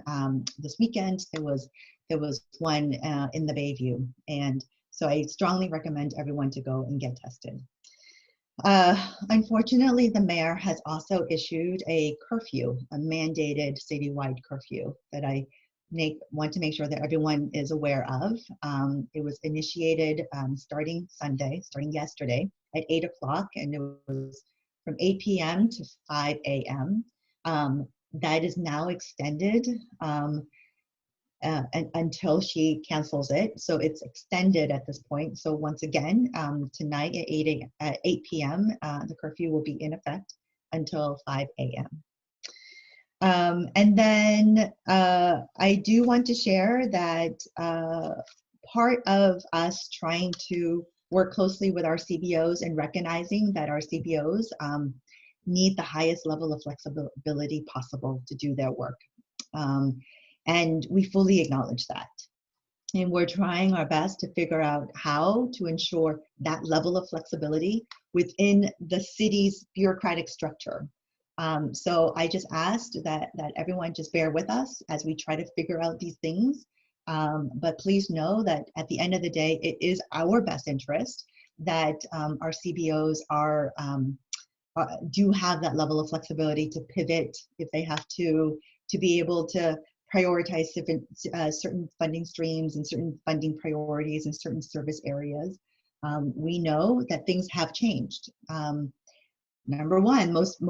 S7: This weekend there was one in the Bayview, and so I strongly recommend everyone to go and get tested. Unfortunately, the mayor has also issued a curfew, a mandated citywide curfew that I want to make sure that everyone is aware of. It was initiated starting yesterday at 8 o'clock, and it was from 8 p.m. to 5 a.m. That is now extended until she cancels it. So it's extended at this point. So once again, tonight at 8 p.m., the curfew will be in effect until 5 a.m. And then I do want to share that part of us trying to work closely with our CBOs and recognizing that our CBOs need the highest level of flexibility possible to do their work. And we fully acknowledge that. And we're trying our best to figure out how to ensure that level of flexibility within the city's bureaucratic structure. So I just asked that everyone just bear with us as we try to figure out these things. But please know that at the end of the day, it is our best interest that our CBOs do have that level of flexibility to pivot if they have to be able to prioritize certain funding streams and certain funding priorities in certain service areas. We know that things have changed. Number one, most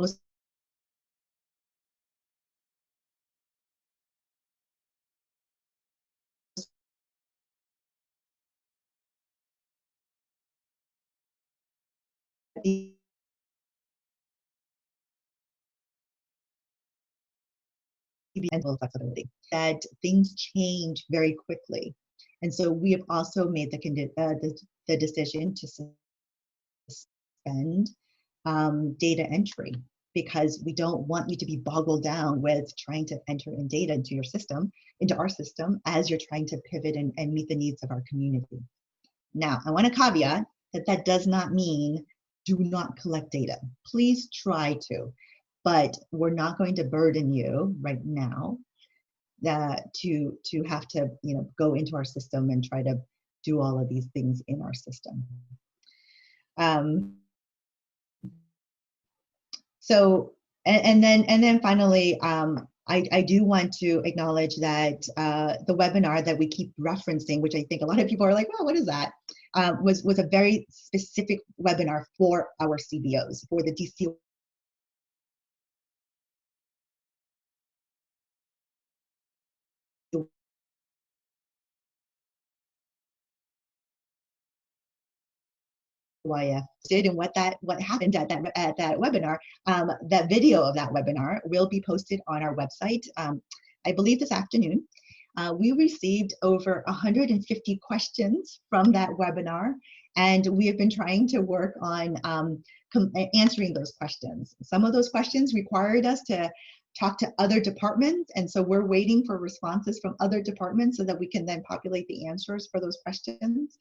S7: flexibility, that things change very quickly. And so we have also made the decision to suspend data entry, because we don't want you to be boggled down with trying to enter in data into our system as you're trying to pivot and meet the needs of our community. Now, I want to caveat that does not mean do not collect data. Please try to. But we're not going to burden you right now to have to go into our system and try to do all of these things in our system. Um, so, and then finally, I do want to acknowledge that the webinar that we keep referencing, which I think a lot of people are like, oh, what is that? Was a very specific webinar for our CBOs, for the DCYF did and what happened at that webinar. That video of that webinar will be posted on our website, I believe this afternoon. We received over 150 questions from that webinar, and we have been trying to work on answering those questions. Some of those questions required us to talk to other departments, and so we're waiting for responses from other departments so that we can then populate the answers for those questions.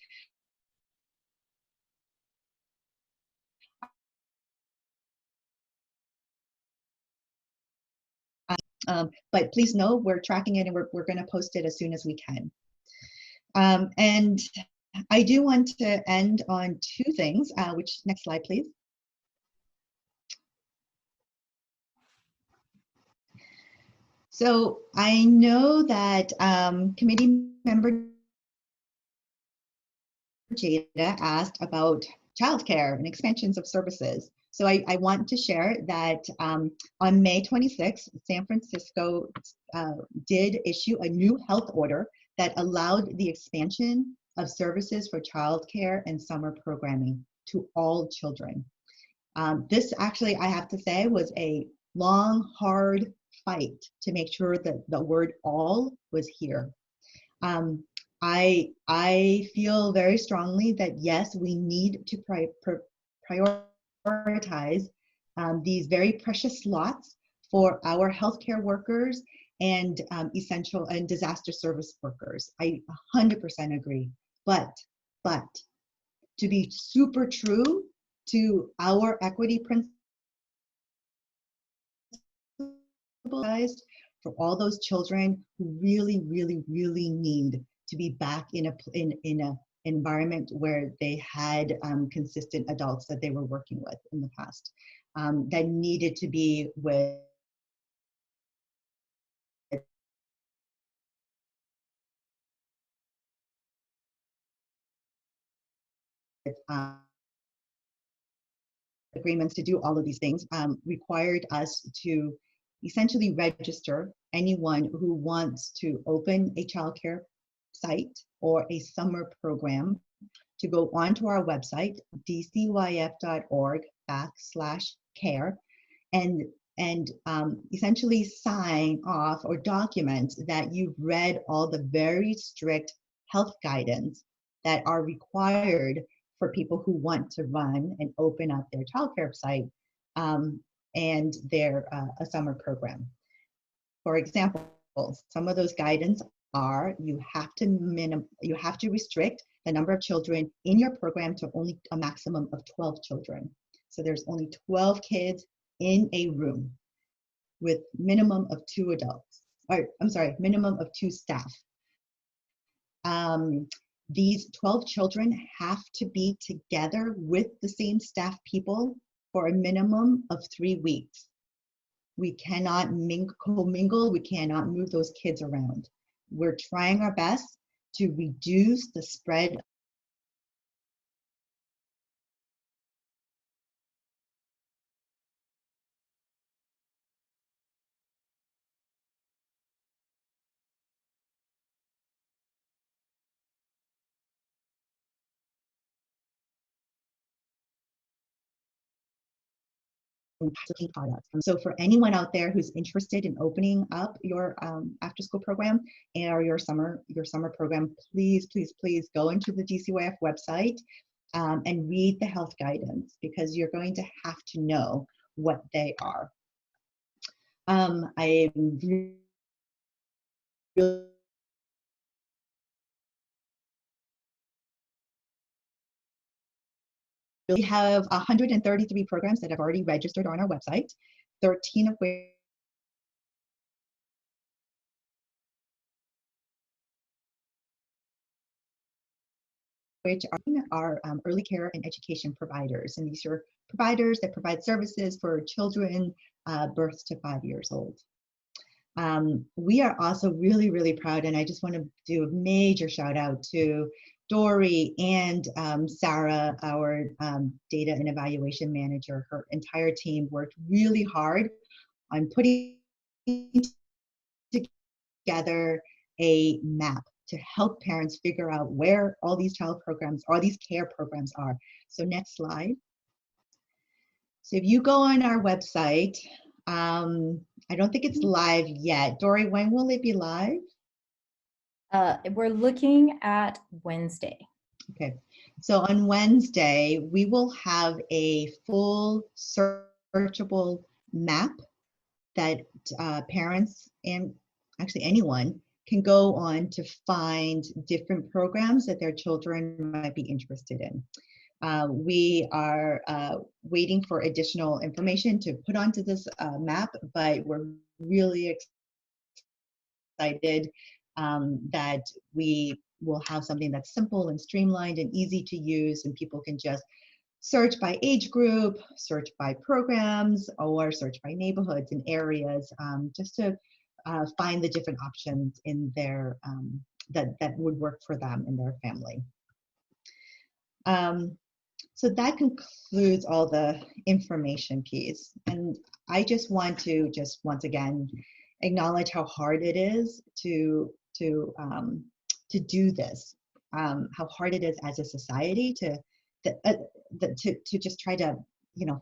S7: But please know we're tracking it, and we're going to post it as soon as we can. And I do want to end on two things, which next slide, please. So I know that committee member Jada asked about childcare and expansions of services. So I want to share that on May 26th, San Francisco did issue a new health order that allowed the expansion of services for childcare and summer programming to all children. This actually, I have to say, was a long, hard fight to make sure that the word all was here. I feel very strongly that yes, we need to prioritize these very precious slots for our healthcare workers and essential and disaster service workers. I 100% agree. But to be super true to our equity principles for all those children who really need to be back in a environment where they had consistent adults that they were working with in the past, that needed to be with agreements to do all of these things, required us to essentially register anyone who wants to open a childcare site or a summer program to go onto our website, dcyf.org/care, and essentially sign off or document that you've read all the very strict health guidance that are required for people who want to run and open up their childcare site and their a summer program. For example, some of those guidance are you have to restrict the number of children in your program to only a maximum of 12 children. So there's only 12 kids in a room with minimum of 2 adults, or I'm sorry, minimum of 2 staff. These 12 children have to be together with the same staff people for a minimum of 3 weeks. We cannot commingle, we cannot move those kids around. We're trying our best to reduce the spread products. So for anyone out there who's interested in opening up your after-school program or your summer program, please go into the DCYF website and read the health guidance, because you're going to have to know what they are. I really we have 133 programs that have already registered on our website, 13 of which which are early care and education providers. And these are providers that provide services for children birth to 5 years old. We are also really, really proud, and I just want to do a major shout out to Dory and Sarah, our data and evaluation manager. Her entire team worked really hard on putting together a map to help parents figure out where all these child programs or these care programs are. So next slide. So if you go on our website, I don't think it's live yet. Dory, when will it be live?
S2: We're looking at Wednesday.
S7: Okay, so on Wednesday, we will have a full searchable map that parents and actually anyone can go on to find different programs that their children might be interested in. We are waiting for additional information to put onto this map, but we're really excited that we will have something that's simple and streamlined and easy to use, and people can just search by age group, search by programs, or search by neighborhoods and areas, just to find the different options in their that would work for them and their family. So that concludes all the information piece, and I just want to once again acknowledge how hard it is to do this, how hard it is as a society to just try to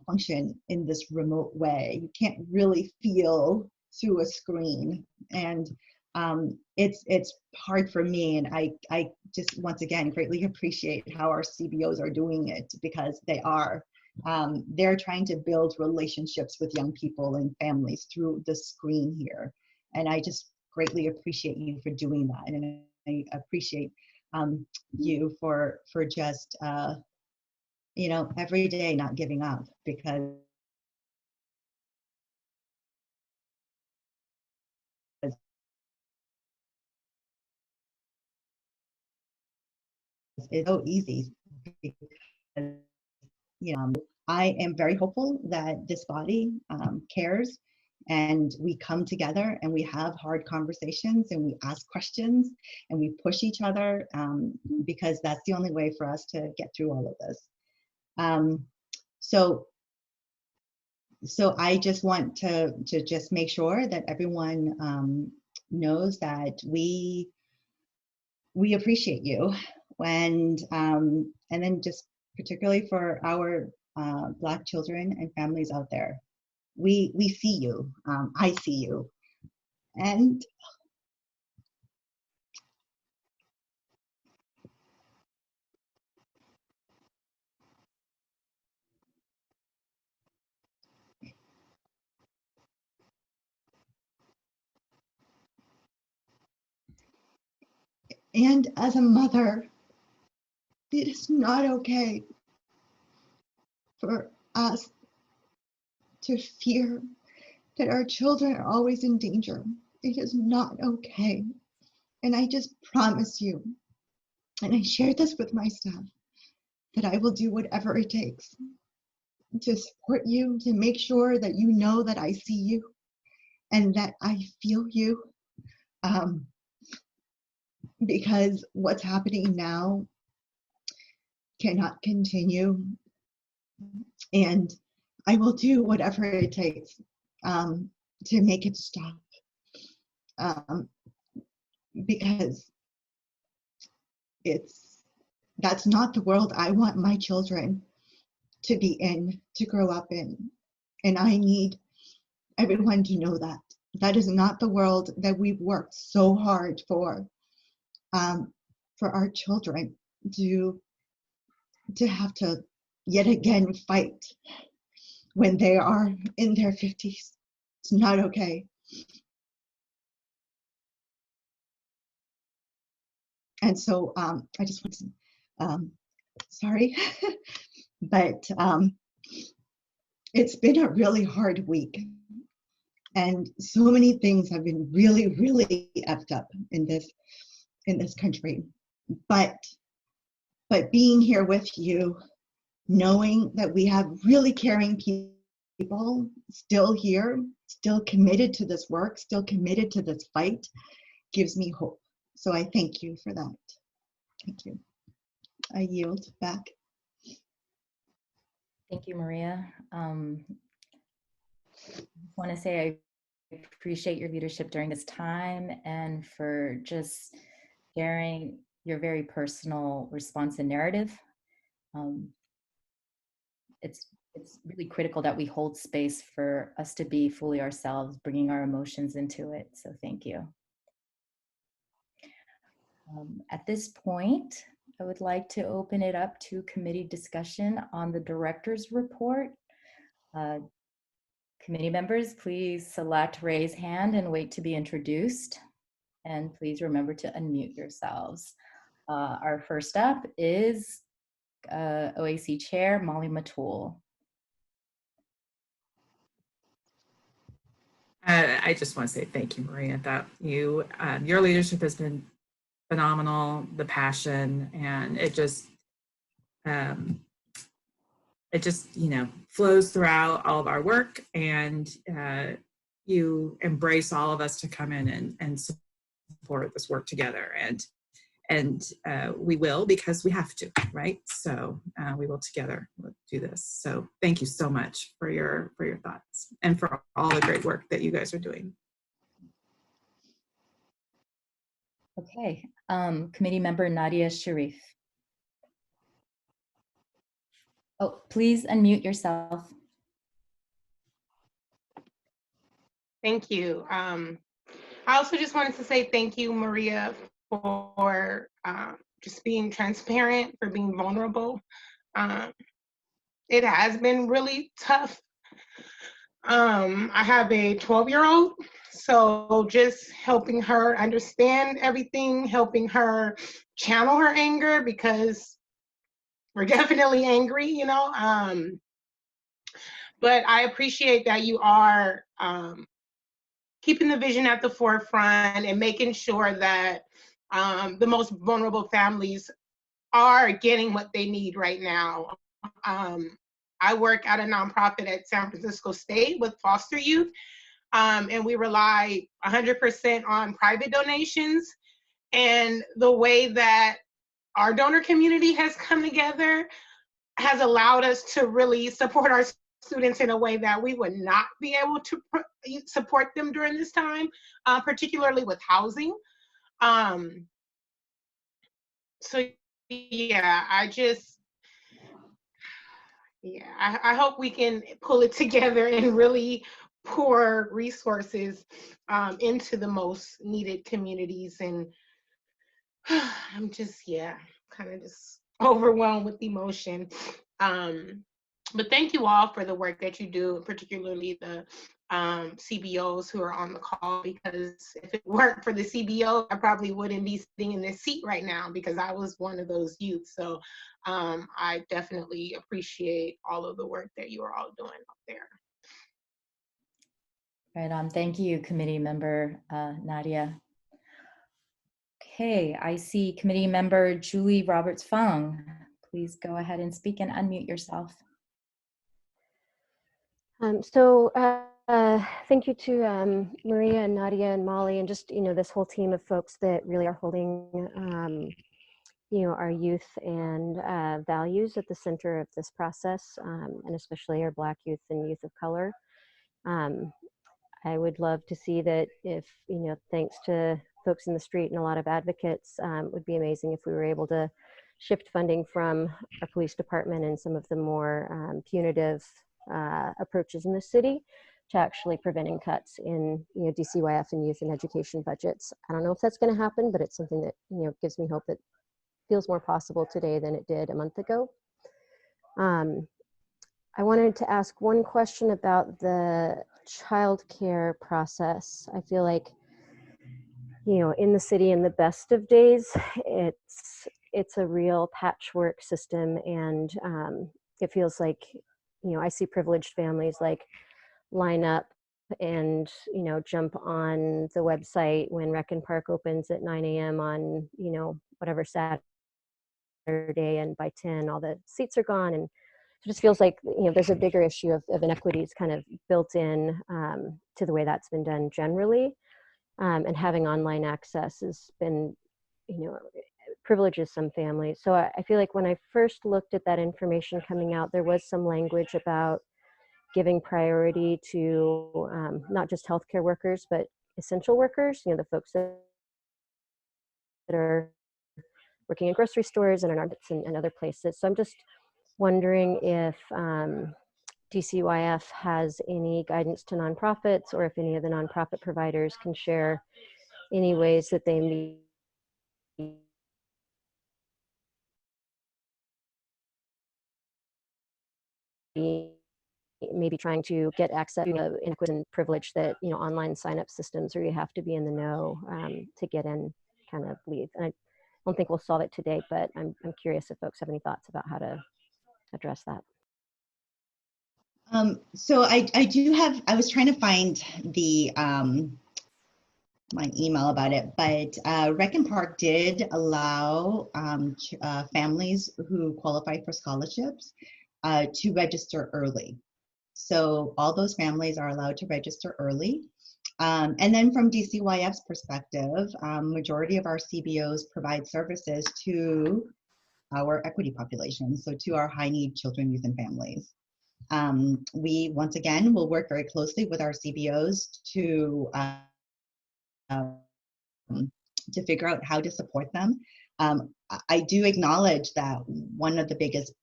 S7: function in this remote way. You can't really feel through a screen, and it's hard for me, and I just once again greatly appreciate how our CBOs are doing it, because they're trying to build relationships with young people and families through the screen here, and I just greatly appreciate you for doing that, and I appreciate you for just every day not giving up, because it's so easy. Because, I am very hopeful that this body cares, and we come together and we have hard conversations and we ask questions and we push each other, because that's the only way for us to get through all of this. So I just want to just make sure that everyone knows that we appreciate you, and then just particularly for our Black children and families out there, we see you. I see you, and as a mother, it is not okay for us to fear that our children are always in danger. It is not okay. And I just promise you, and I share this with my staff, that I will do whatever it takes to support you, to make sure that you know that I see you and that I feel you. Because what's happening now cannot continue. And I will do whatever it takes to make it stop. Because that's not the world I want my children to be in, to grow up in. And I need everyone to know that. That is not the world that we've worked so hard for our children to have to yet again fight when they are in their 50s. It's not okay. And so I just want to, sorry, but it's been a really hard week. And so many things have been really, really effed up in this country. But but being here with you, knowing that we have really caring people still here, still committed to this work, still committed to this fight, gives me hope. So I thank you for that. Thank you. I yield back.
S2: Thank you, Maria. I want to say I appreciate your leadership during this time and for just sharing your very personal response and narrative. It's really critical that we hold space for us to be fully ourselves, bringing our emotions into it. So thank you. At this point, I would like to open it up to committee discussion on the director's report. Committee members, please select raise hand and wait to be introduced. And please remember to unmute yourselves. Our first up is OAC Chair Molly Matul.
S1: I just want to say thank you, Maria, that your leadership has been phenomenal, the passion, and it just flows throughout all of our work, and you embrace all of us to come in and support this work together, and we will, because we have to, right? So we will together do this. So thank you so much for your thoughts and for all the great work that you guys are doing.
S2: Okay, committee member Nadia Sharif. Oh, please unmute yourself.
S13: Thank you. I also just wanted to say thank you, Maria, for just being transparent, for being vulnerable. It has been really tough. I have a 12-year-old, so just helping her understand everything, helping her channel her anger, because we're definitely angry, you know. But I appreciate that you are keeping the vision at the forefront and making sure that the most vulnerable families are getting what they need right now. I work at a nonprofit at San Francisco State with foster youth, and we rely 100% on private donations. And the way that our donor community has come together has allowed us to really support our students in a way that we would not be able to support them during this time, particularly with housing. So yeah, I hope we can pull it together and really pour resources into the most needed communities. And I'm just, kind of just overwhelmed with emotion. But thank you all for the work that you do, particularly the CBOs who are on the call, because if it weren't for the CBO, I probably wouldn't be sitting in this seat right now, because I was one of those youth. So I definitely appreciate all of the work that you are all doing up there.
S2: Right on. Thank you, committee member Nadia. Okay, I see committee member Julie Roberts-Fung. Please go ahead and speak and unmute yourself.
S9: Thank you to Maria and Nadia and Molly, and just this whole team of folks that really are holding our youth and values at the center of this process, and especially our Black youth and youth of color. I would love to see that if, thanks to folks in the street and a lot of advocates, it would be amazing if we were able to shift funding from our police department and some of the more punitive approaches in the city to actually preventing cuts in DCYF and youth and education budgets. I don't know if that's going to happen, but it's something that gives me hope that feels more possible today than it did a month ago. I wanted to ask one question about the childcare process. I feel like, in the city in the best of days, it's a real patchwork system, and it feels like, I see privileged families like line up and, jump on the website when Rec and Park opens at 9 a.m. on, whatever Saturday Saturday, and by 10 all the seats are gone, and it just feels like, you know, there's a bigger issue of inequities kind of built in to the way that's been done generally, and having online access has been, you know, privileges some families. So I feel like when I first looked at that information coming out, there was some language about giving priority to not just healthcare workers, but essential workers, you know, the folks that are working in grocery stores and in markets and other places. So I'm just wondering if DCYF has any guidance to nonprofits, or if any of the nonprofit providers can share any ways that they maybe trying to get access to inequity and privilege that, you know, online sign-up systems where you have to be in the know to get in kind of leave. And I don't think we'll solve it today, but I'm curious if folks have any thoughts about how to address that.
S7: So I do have, I was trying to find the my email about it, but Rec and Park did allow families who qualify for scholarships to register early. So all those families are allowed to register early. And then from DCYF's perspective, majority of our CBOs provide services to our equity population, so to our high need children, youth, and families. We, once again, will work very closely with our CBOs to figure out how to support them. I do acknowledge that one of the biggest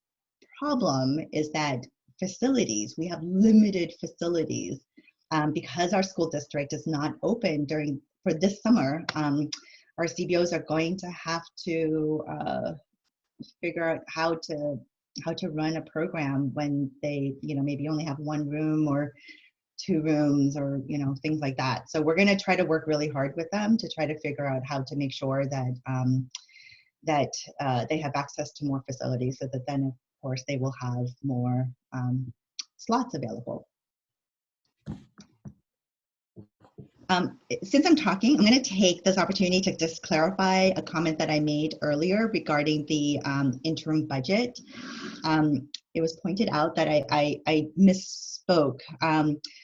S7: problem is that facilities, we have limited facilities because our school district is not open for this summer. Our CBOs are going to have to figure out how to run a program when they, you know, maybe only have one room or 2 rooms, or, you know, things like that. So we're going to try to work really hard with them to try to figure out how to make sure that they have access to more facilities, so that then, of course, they will have more slots available. Since I'm talking, I'm going to take this opportunity to just clarify a comment that I made earlier regarding the interim budget. It was pointed out that I misspoke.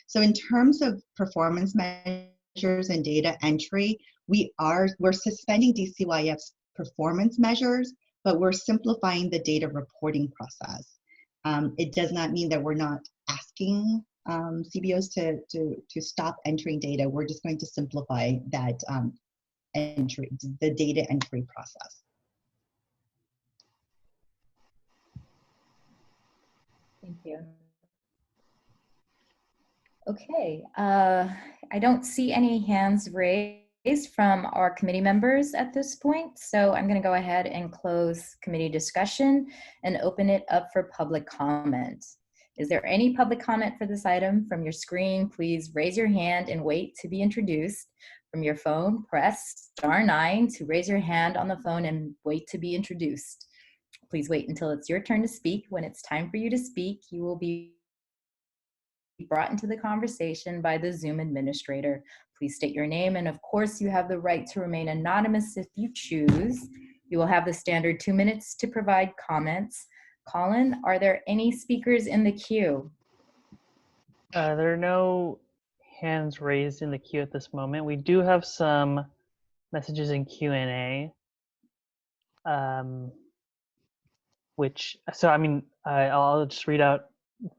S7: So in terms of performance measures and data entry, we're suspending DCYF's performance measures, but we're simplifying the data reporting process. It does not mean that we're not asking CBOs to stop entering data. We're just going to simplify that the data entry process.
S2: Thank you. Okay, I don't see any hands raised from our committee members at this point, so I'm going to go ahead and close committee discussion and open it up for public comment. Is there any public comment for this item? From your screen, please raise your hand and wait to be introduced. From your phone, press *9 to raise your hand on the phone and wait to be introduced. Please wait until it's your turn to speak. When it's time for you to speak, you will be brought into the conversation by the Zoom administrator. Please state your name, and of course you have the right to remain anonymous if you choose. You will have the standard 2 minutes to provide comments. Colin, are there any speakers in the queue?
S4: There are no hands raised in the queue at this moment. We do have some messages in Q&A, I'll just read out.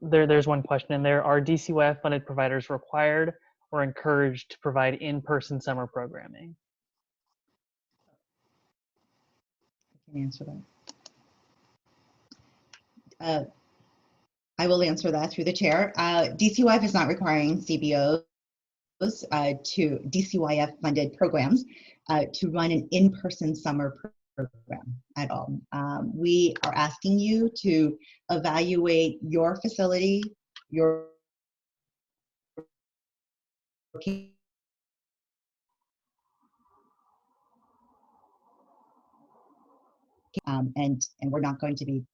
S4: There's one question in there. Are DCYF funded providers required or encouraged to provide in-person summer programming?
S7: I can answer that. I will answer that through the chair. DCYF is not requiring CBOs to DCYF funded programs to run an in-person summer program at all. We are asking you to evaluate your facility, your and we're not going to be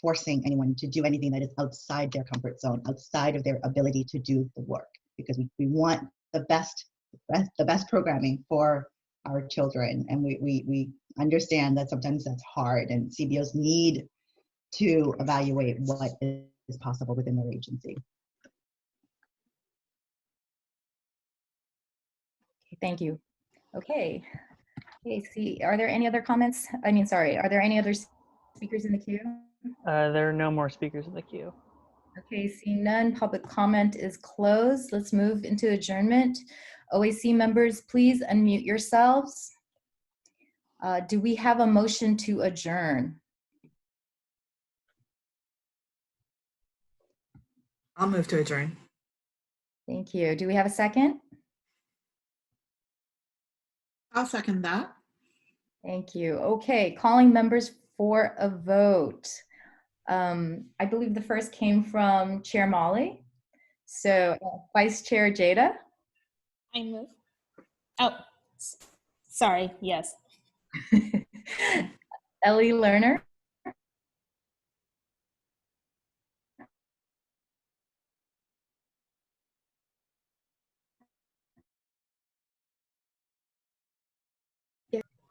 S7: forcing anyone to do anything that is outside their comfort zone, outside of their ability to do the work, because we want the best programming for our children. And we understand that sometimes that's hard, and CBOs need to evaluate what is possible within their agency.
S2: Thank you. Okay. Okay, are there any other comments? I mean, sorry, are there any other speakers in the queue?
S4: There are no more speakers in the queue.
S2: Okay, seeing none, public comment is closed. Let's move into adjournment. OAC members, please unmute yourselves. Do we have a motion to adjourn?
S1: I'll move to adjourn.
S2: Thank you. Do we have a second?
S3: I'll second that.
S2: Thank you. Okay, calling members for a vote. I believe the first came from Chair Molly. So Vice Chair Jada.
S6: I move. Oh, sorry. Yes.
S2: Ellie Lerner.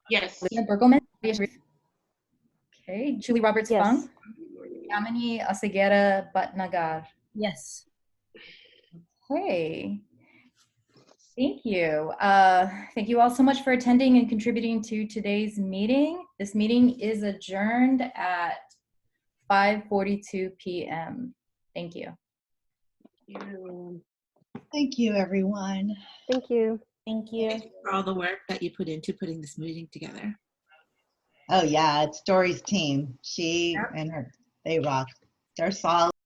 S13: Yes.
S2: Lena Bergelman. Okay, Julie Roberts
S9: Yes.
S2: Fung. Yamini Oseguera Bhatnagar.
S10: Yes.
S2: Okay. Thank you. Thank you all so much for attending and contributing to today's meeting. This meeting is adjourned at 5:42 p.m. Thank you.
S7: Thank you, everyone.
S9: Thank you.
S6: Thank you.
S3: Thank you for all the work that you put into putting this meeting together.
S7: Oh yeah, it's Dory's team. She and her, they rock. They're solid.